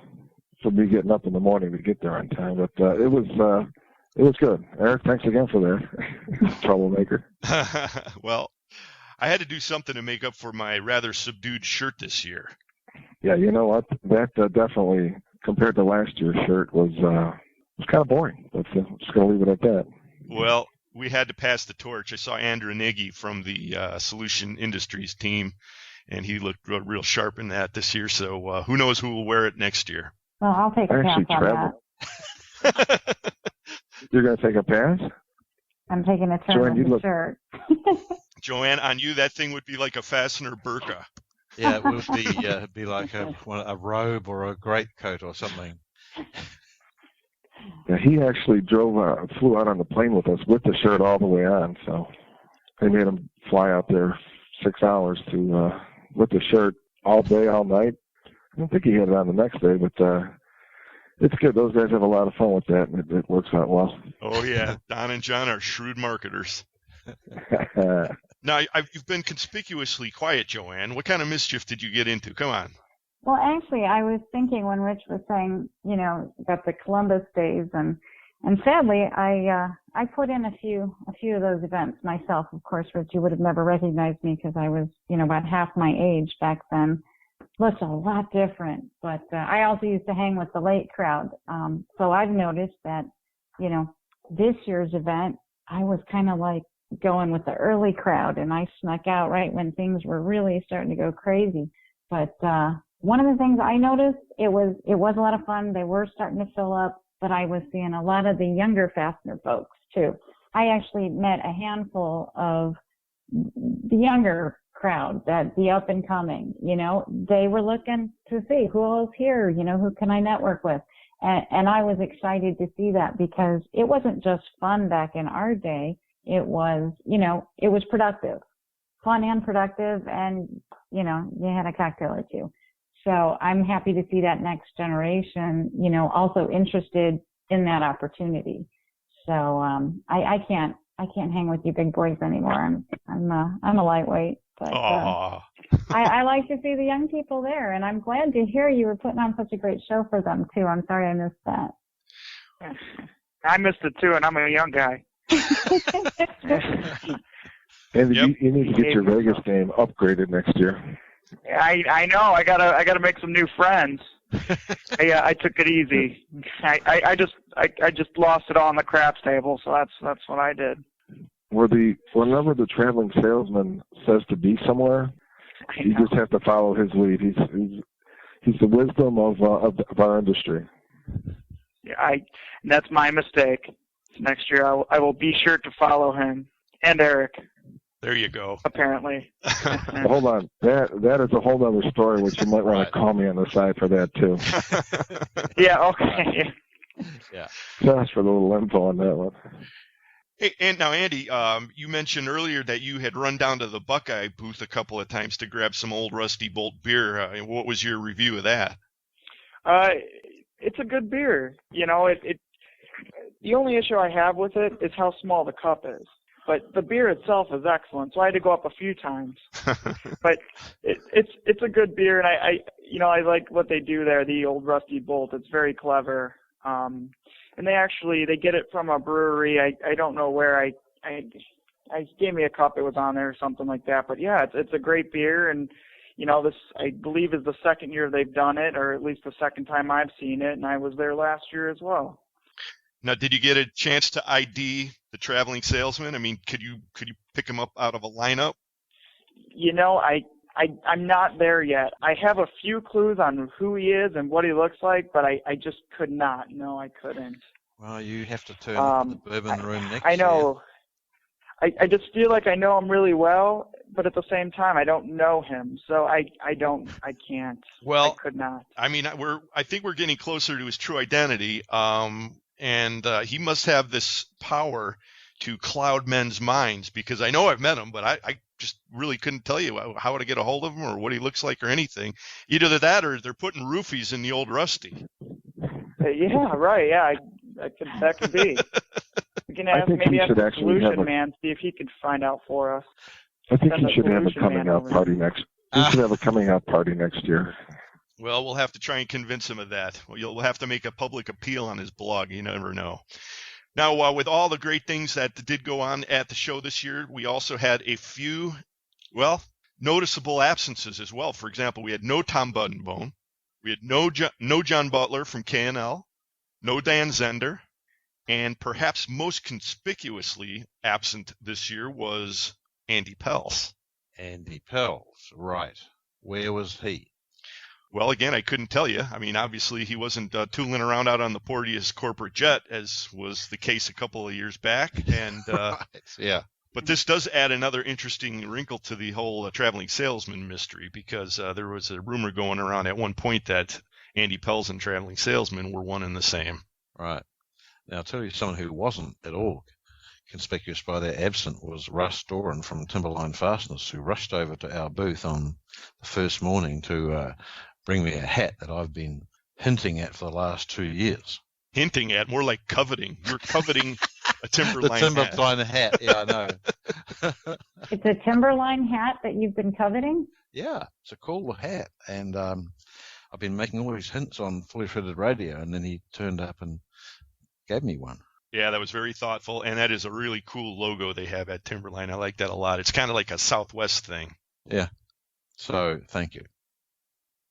for me getting up in the morning to get there on time. But it was good. Eric, thanks again for that troublemaker. Well, I had to do something to make up for my rather subdued shirt this year. Yeah, you know what? That definitely, compared to last year's shirt, was kind of boring. But I'm just going to leave it at that. Well, we had to pass the torch. I saw Andrew Nagy from the Solution Industries team, and he looked real sharp in that this year. So who knows who will wear it next year? Well, I'll take a pass on that. You're going to take a pass? I'm taking a turn Joanne, with the shirt. Joanne, on you, that thing would be like a Fastener burqa. Yeah, it would be like a robe or a greatcoat or something. Yeah, he actually flew out on the plane with us with the shirt all the way on. So they made him fly out there 6 hours with the shirt all day, all night. I don't think he had it on the next day, but it's good. Those guys have a lot of fun with that, and it works out well. Oh, yeah. Don and John are shrewd marketers. Now, you've been conspicuously quiet, Joanne. What kind of mischief did you get into? Come on. Well, actually, I was thinking when Rich was saying, about the Columbus days, and sadly, I put in a few of those events myself. Of course, Rich, you would have never recognized me because I was, about half my age back then. Looked a lot different, but I also used to hang with the late crowd. So I've noticed that, this year's event, I was kind of like going with the early crowd, and I snuck out right when things were really starting to go crazy. But one of the things I noticed, it was a lot of fun. They were starting to fill up, but I was seeing a lot of the younger Fastener folks too. I actually met a handful of the younger crowd, the up and coming, they were looking to see who else here, who can I network with. And I was excited to see that because it wasn't just fun back in our day. It was, it was productive, fun and productive. And, you had a cocktail or two. So I'm happy to see that next generation, also interested in that opportunity. So, I can't hang with you big boys anymore. I'm a lightweight. But I like to see the young people there, and I'm glad to hear you were putting on such a great show for them too. I'm sorry I missed that. I missed it too, and I'm a young guy. And you need to get your Vegas game upgraded next year. I know. I gotta make some new friends. I took it easy. I just lost it all on the craps table, so that's what I did. Whenever the traveling salesman says to be somewhere, you just have to follow his lead. He's the wisdom of our industry. Yeah, that's my mistake. Next year, I will be sure to follow him and Eric. There you go. Apparently. Hold on, that is a whole other story, which you might want to call me on the side for that too. Yeah. Okay. Yeah. Just for the little info on that one. Hey, and now, Andy, you mentioned earlier that you had run down to the Buckeye booth a couple of times to grab some old Rusty Bolt beer. What was your review of that? It's a good beer. The only issue I have with it is how small the cup is. But the beer itself is excellent, so I had to go up a few times. But it's a good beer, and I like what they do there. The old Rusty Bolt, it's very clever. And they get it from a brewery. I don't know where. I gave me a cup. It was on there or something like that. But yeah, it's a great beer, and this I believe is the second year they've done it, or at least the second time I've seen it. And I was there last year as well. Now, did you get a chance to ID the traveling salesman? I mean, could you pick him up out of a lineup? I'm not there yet. I have a few clues on who he is and what he looks like, but I just could not. No, I couldn't. Well, you have to turn up to the bourbon room next year. I know. I just feel like I know him really well, but at the same time, I don't know him. So I can't. Well, I could not. I mean, I think we're getting closer to his true identity. And he must have this power to cloud men's minds, because I know I've met him, but I just really couldn't tell you how to get a hold of him or what he looks like or anything. Either that or they're putting roofies in the old Rusty. Yeah, right. Yeah, that could be. We can ask the Solution Man, see if he could find out for us. I think he should have a coming out party next. He should have a coming out party next year. Well, we'll have to try and convince him of that. You'll have to make a public appeal on his blog. You never know. Now, with all the great things that did go on at the show this year, we also had a few Well, noticeable absences as well. For example, we had no Tom Buttonbone. We had no John Butler from K&L, no Dan Zender, and perhaps most conspicuously absent this year was Andy Pelz. Andy Pelz, right. Where was he? Well, again, I couldn't tell you. I mean, obviously, he wasn't tooling around out on the Porteous corporate jet, as was the case a couple of years back. And right, yeah. But this does add another interesting wrinkle to the whole traveling salesman mystery, because there was a rumor going around at one point that Andy Pelz and traveling salesman were one and the same. Right. Now, I'll tell you someone who wasn't at all conspicuous by their absence was Russ Doran from Timberline Fasteners, who rushed over to our booth on the first morning to bring me a hat that I've been hinting at for the last 2 years. Hinting at? More like coveting. You're coveting a Timberline hat. The Timberline hat, yeah, I know. It's a Timberline hat that you've been coveting? Yeah, it's a cool hat. And I've been making all these hints on Fully Threaded Radio, and then he turned up and gave me one. Yeah, that was very thoughtful, and that is a really cool logo they have at Timberline. I like that a lot. It's kind of like a Southwest thing. Yeah. So, thank you.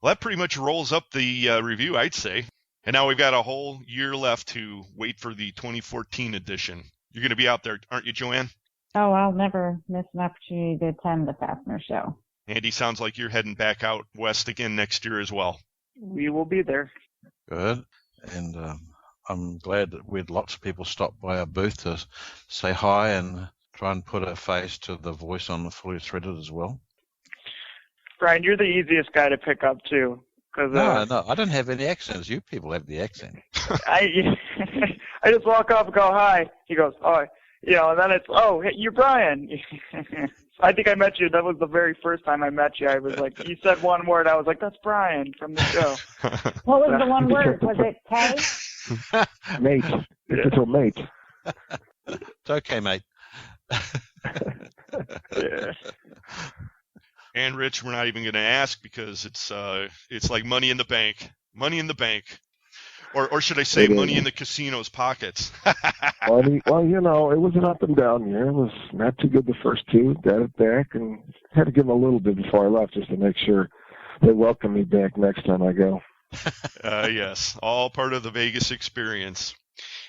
Well, that pretty much rolls up the review, I'd say. And now we've got a whole year left to wait for the 2014 edition. You're going to be out there, aren't you, Joanne? Oh, I'll never miss an opportunity to attend the Fastener show. Andy, sounds like you're heading back out west again next year as well. We will be there. Good. And I'm glad that we had lots of people stop by our booth to say hi and try and put a face to the voice on the Fully Threaded as well. Brian, you're the easiest guy to pick up, too. No, I don't have any accents. You people have the accent. I just walk up and go, hi. He goes, oh, and then it's, oh, hey, you're Brian. I think I met you. That was the very first time I met you. I was like, you said one word. I was like, that's Brian from the show. What was the one word? Was it K? Mate. It's a mate. It's okay, mate. Yeah. And Rich, we're not even going to ask because it's like money in the bank. Money in the bank. Or should I say money in the casino's pockets? Well, it was an up and down year. It was not too good the first two. Got it back and had to give them a little bit before I left just to make sure they welcome me back next time I go. Yes, all part of the Vegas experience.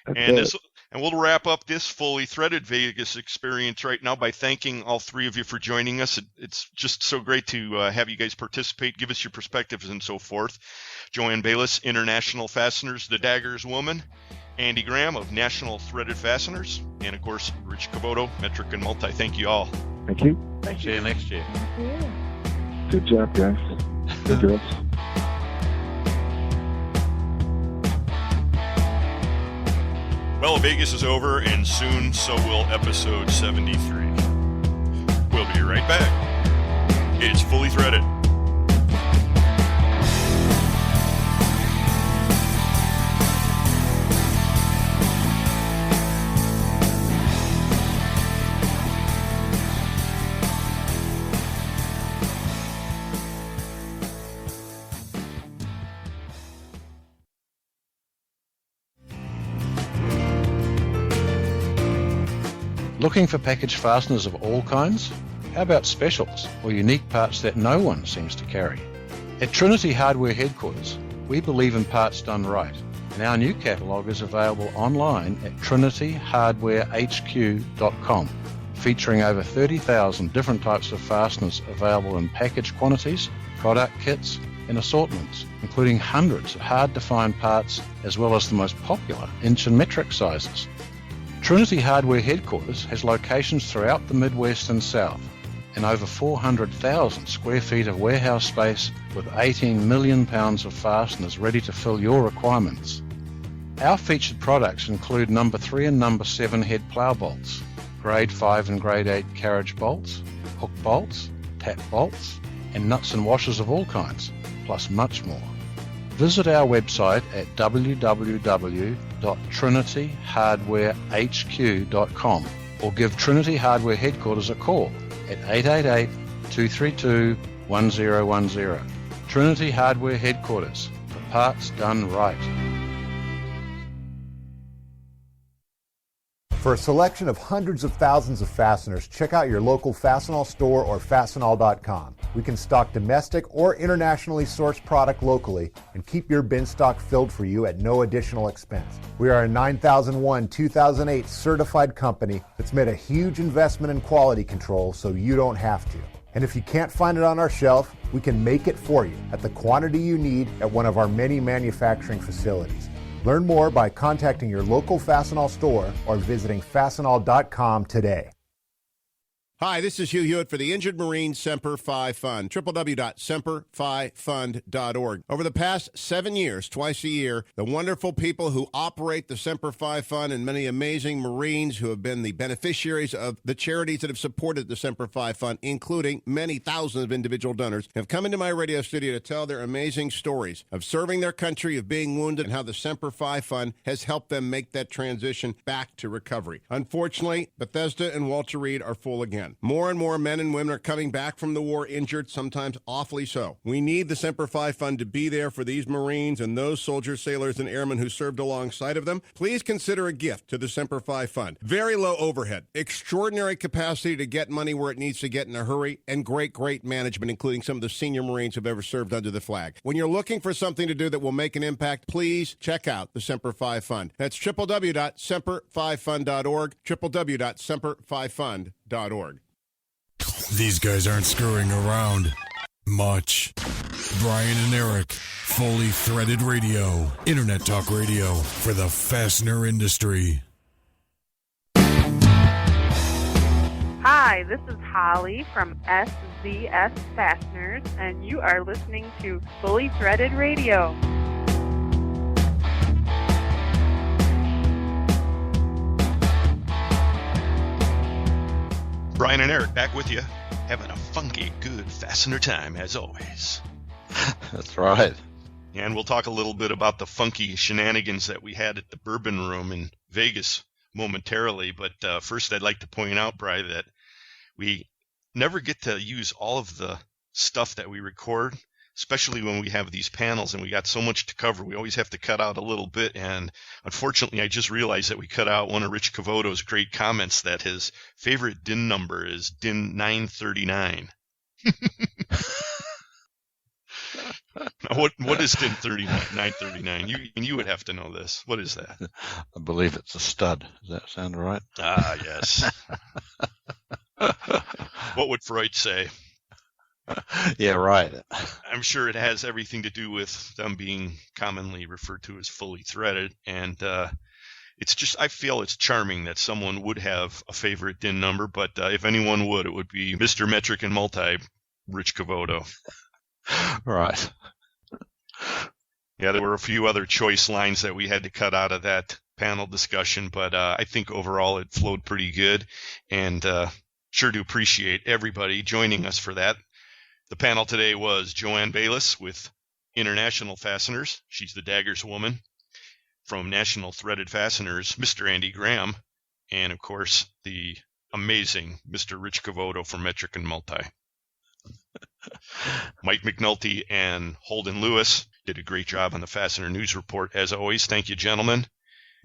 That's And we'll wrap up this Fully Threaded Vegas experience right now by thanking all three of you for joining us. It's just so great to have you guys participate, give us your perspectives and so forth. Joanne Bialas, International Fasteners, The Daggers Woman. Andy Graham of National Threaded Fasteners. And, of course, Rich Cavoto, Metric and Multi. Thank you all. Thank you. See you next year. Good job, guys. Good girls. Well, Vegas is over, and soon so will episode 73. We'll be right back. It's Fully Threaded. Looking for package fasteners of all kinds? How about specials or unique parts that no one seems to carry? At Trinity Hardware Headquarters, we believe in parts done right, and our new catalogue is available online at trinityhardwarehq.com, featuring over 30,000 different types of fasteners available in package quantities, product kits, and assortments, including hundreds of hard-to-find parts as well as the most popular inch and metric sizes. Trinity Hardware Headquarters has locations throughout the Midwest and South and over 400,000 square feet of warehouse space with 18 million pounds of fasteners ready to fill your requirements. Our featured products include number 3 and number 7 head plough bolts, grade 5 and grade 8 carriage bolts, hook bolts, tap bolts, and nuts and washers of all kinds, plus much more. Visit our website at www.trinityhardwarehq.com or give Trinity Hardware Headquarters a call at 888-232-1010. Trinity Hardware Headquarters, for parts done right. For a selection of hundreds of thousands of fasteners, check out your local Fastenal store or fastenal.com. We can stock domestic or internationally sourced product locally and keep your bin stock filled for you at no additional expense. We are a 9001-2008 certified company that's made a huge investment in quality control so you don't have to. And if you can't find it on our shelf, we can make it for you at the quantity you need at one of our many manufacturing facilities. Learn more by contacting your local Fastenal store or visiting fastenal.com today. Hi, this is Hugh Hewitt for the Injured Marine Semper Fi Fund, www.semperfifund.org. Over the past 7 years, twice a year, the wonderful people who operate the Semper Fi Fund and many amazing Marines who have been the beneficiaries of the charities that have supported the Semper Fi Fund, including many thousands of individual donors, have come into my radio studio to tell their amazing stories of serving their country, of being wounded, and how the Semper Fi Fund has helped them make that transition back to recovery. Unfortunately, Bethesda and Walter Reed are full again. More and more men and women are coming back from the war injured, sometimes awfully so. We need the Semper Fi Fund to be there for these Marines and those soldiers, sailors, and airmen who served alongside of them. Please consider a gift to the Semper Fi Fund. Very low overhead, extraordinary capacity to get money where it needs to get in a hurry, and great management, including some of the senior Marines who've ever served under the flag. When you're looking for something to do that will make an impact, please check out the Semper Fi Fund. That's www.semperfifund.org, www.semperfifund.org. These guys aren't screwing around much. Brian and Eric, Fully Threaded Radio, Internet Talk Radio for the fastener industry. Hi, this is Holly from SZS Fasteners, and you are listening to Fully Threaded Radio. Brian and Eric back with you, having a funky, good fastener time as always. That's right. And we'll talk a little bit about the funky shenanigans that we had at the Bourbon Room in Vegas momentarily. But first, I'd like to point out, Brian, that we never get to use all of the stuff that we record, especially when we have these panels and we got so much to cover. We always have to cut out a little bit. And unfortunately, I just realized that we cut out one of Rich Cavoto's great comments that his favorite DIN number is DIN 939. Now, what is DIN 939? You would have to know this. What is that? I believe it's a stud. Does that sound right? Ah, yes. What would Freud say? Yeah, right. I'm sure it has everything to do with them being commonly referred to as fully threaded. And it's just, I feel it's charming that someone would have a favorite DIN number, but if anyone would, it would be Mr. Metric and Multi, Rich Cavoto. Right. Yeah, there were a few other choice lines that we had to cut out of that panel discussion, but I think overall it flowed pretty good, and sure do appreciate everybody joining us for that. The panel today was Joanne Bialas with International Fasteners. She's the Daggers woman. From National Threaded Fasteners, Mr. Andy Graham. And, of course, the amazing Mr. Rich Cavoto from Metric and Multi. Mike McNulty and Holden Lewis did a great job on the Fastener News Report, as always. Thank you, gentlemen.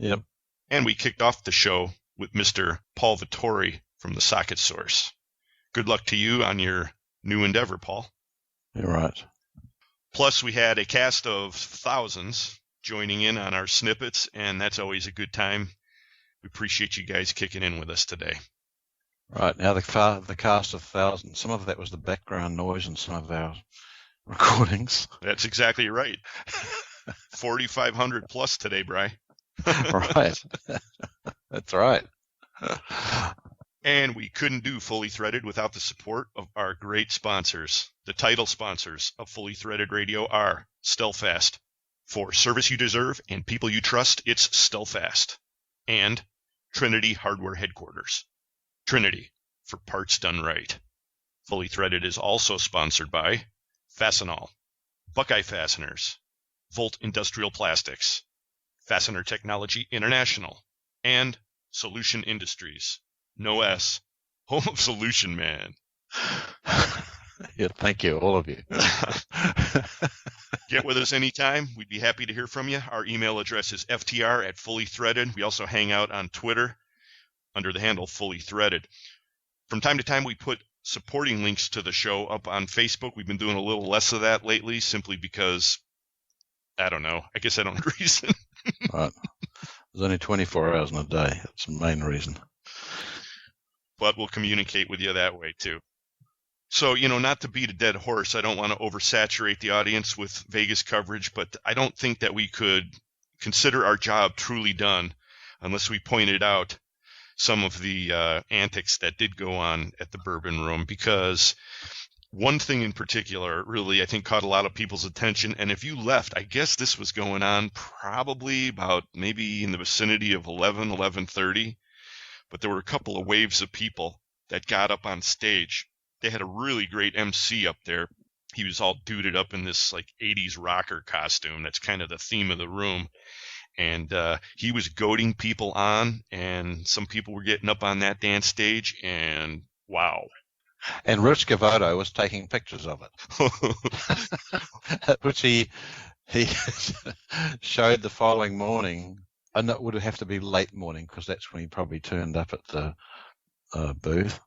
Yep. And we kicked off the show with Mr. Paul Vittori from the Socket Source. Good luck to you on your new endeavor, Paul. You're right. Plus, we had a cast of thousands joining in on our snippets, and that's always a good time. We appreciate you guys kicking in with us today. Right. Now, the cast of thousands, some of that was the background noise in some of our recordings. That's exactly right. 4,500 plus today, Bri. Right. That's right. And we couldn't do Fully Threaded without the support of our great sponsors. The title sponsors of Fully Threaded Radio are Stelfast. For service you deserve and people you trust, it's Stelfast. And Trinity Hardware Headquarters. Trinity, for parts done right. Fully Threaded is also sponsored by Fastenal, Buckeye Fasteners, Volt Industrial Plastics, Fastener Technology International, and Solution Industries. No S, home of Solution Man. Yeah, thank you, all of you. Get with us anytime. We'd be happy to hear from you. Our email address is ftr@fullythreaded. We also hang out on Twitter. under the handle Fully Threaded. From time to time, we put supporting links to the show up on Facebook. We've been doing a little less of that lately, simply because, I don't know. I guess I don't have a reason. Right. There's only 24 hours in a day. That's the main reason. But we'll communicate with you that way, too. So, not to beat a dead horse, I don't want to oversaturate the audience with Vegas coverage, but I don't think that we could consider our job truly done unless we pointed out some of the antics that did go on at the Bourbon Room, because one thing in particular really, I think, caught a lot of people's attention. And if you left, I guess this was going on probably about maybe in the vicinity of 11:30, but there were a couple of waves of people that got up on stage. They had a really great MC up there. He was all duded up in this like 80s rocker costume. That's kind of the theme of the room. And he was goading people on, and some people were getting up on that dance stage, and wow. And Rich Cavoto was taking pictures of it, which he showed the following morning. And that would have to be late morning, because that's when he probably turned up at the booth.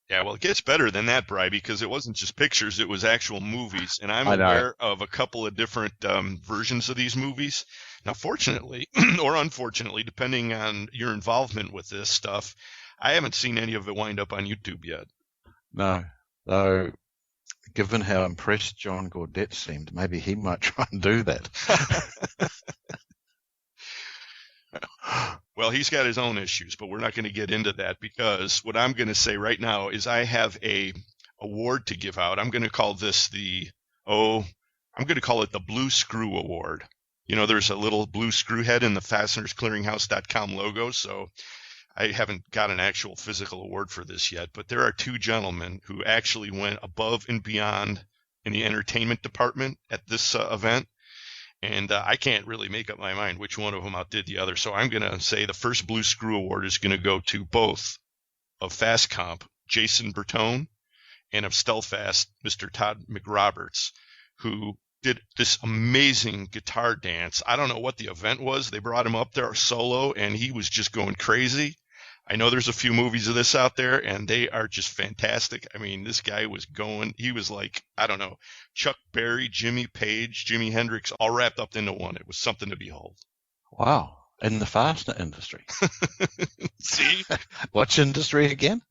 Yeah, well, it gets better than that, Bri, because it wasn't just pictures, it was actual movies. And I'm aware of a couple of different versions of these movies. Now, fortunately, or unfortunately, depending on your involvement with this stuff, I haven't seen any of it wind up on YouTube yet. No, though, given how impressed John Gaudette seemed, maybe he might try and do that. Well, he's got his own issues, but we're not going to get into that, because what I'm going to say right now is I have a award to give out. I'm going to call this I'm going to call it the Blue Screw Award. There's a little blue screw head in the fastenersclearinghouse.com logo, so I haven't got an actual physical award for this yet, but there are two gentlemen who actually went above and beyond in the entertainment department at this event. And I can't really make up my mind which one of them outdid the other. So I'm going to say the first Blue Screw Award is going to go to both of Fast Comp, Jason Bertone, and of Stelfast, Mr. Todd McRoberts, who did this amazing guitar dance. I don't know what the event was. They brought him up there solo, and he was just going crazy. I know there's a few movies of this out there, and they are just fantastic. I mean, this guy was going, he was like, I don't know, Chuck Berry, Jimmy Page, Jimi Hendrix, all wrapped up into one. It was something to behold. Wow. In the fastener industry. See? Which industry again?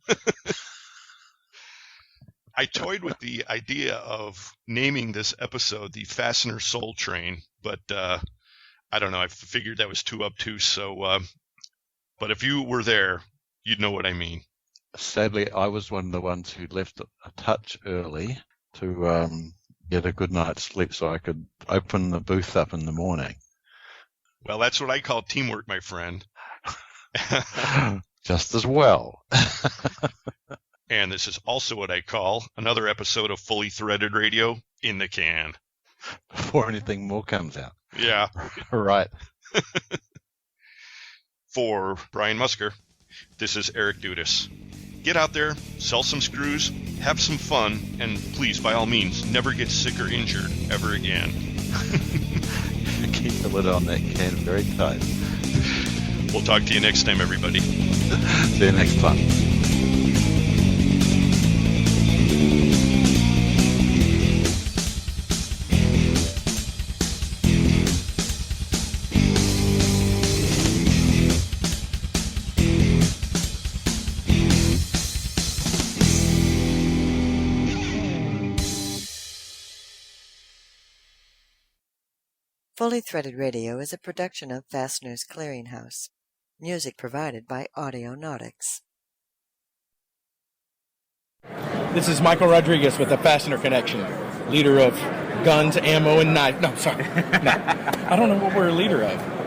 I toyed with the idea of naming this episode the Fastener Soul Train, but I don't know. I figured that was too obtuse, so... But if you were there, you'd know what I mean. Sadly, I was one of the ones who left a touch early to get a good night's sleep so I could open the booth up in the morning. Well, that's what I call teamwork, my friend. Just as well. And this is also what I call another episode of Fully Threaded Radio in the can. Before anything more comes out. Yeah. Right. For Brian Musker, this is Eric Dudas. Get out there, sell some screws, have some fun, and please, by all means, never get sick or injured ever again. Keep the lid on that can very tight. We'll talk to you next time, everybody. See you next time. Fully Threaded Radio is a production of Fastener's Clearinghouse. Music provided by Audionautics. This is Michael Rodriguez with the Fastener Connection, leader of guns, ammo, and knife. No, sorry. No. I don't know what we're a leader of.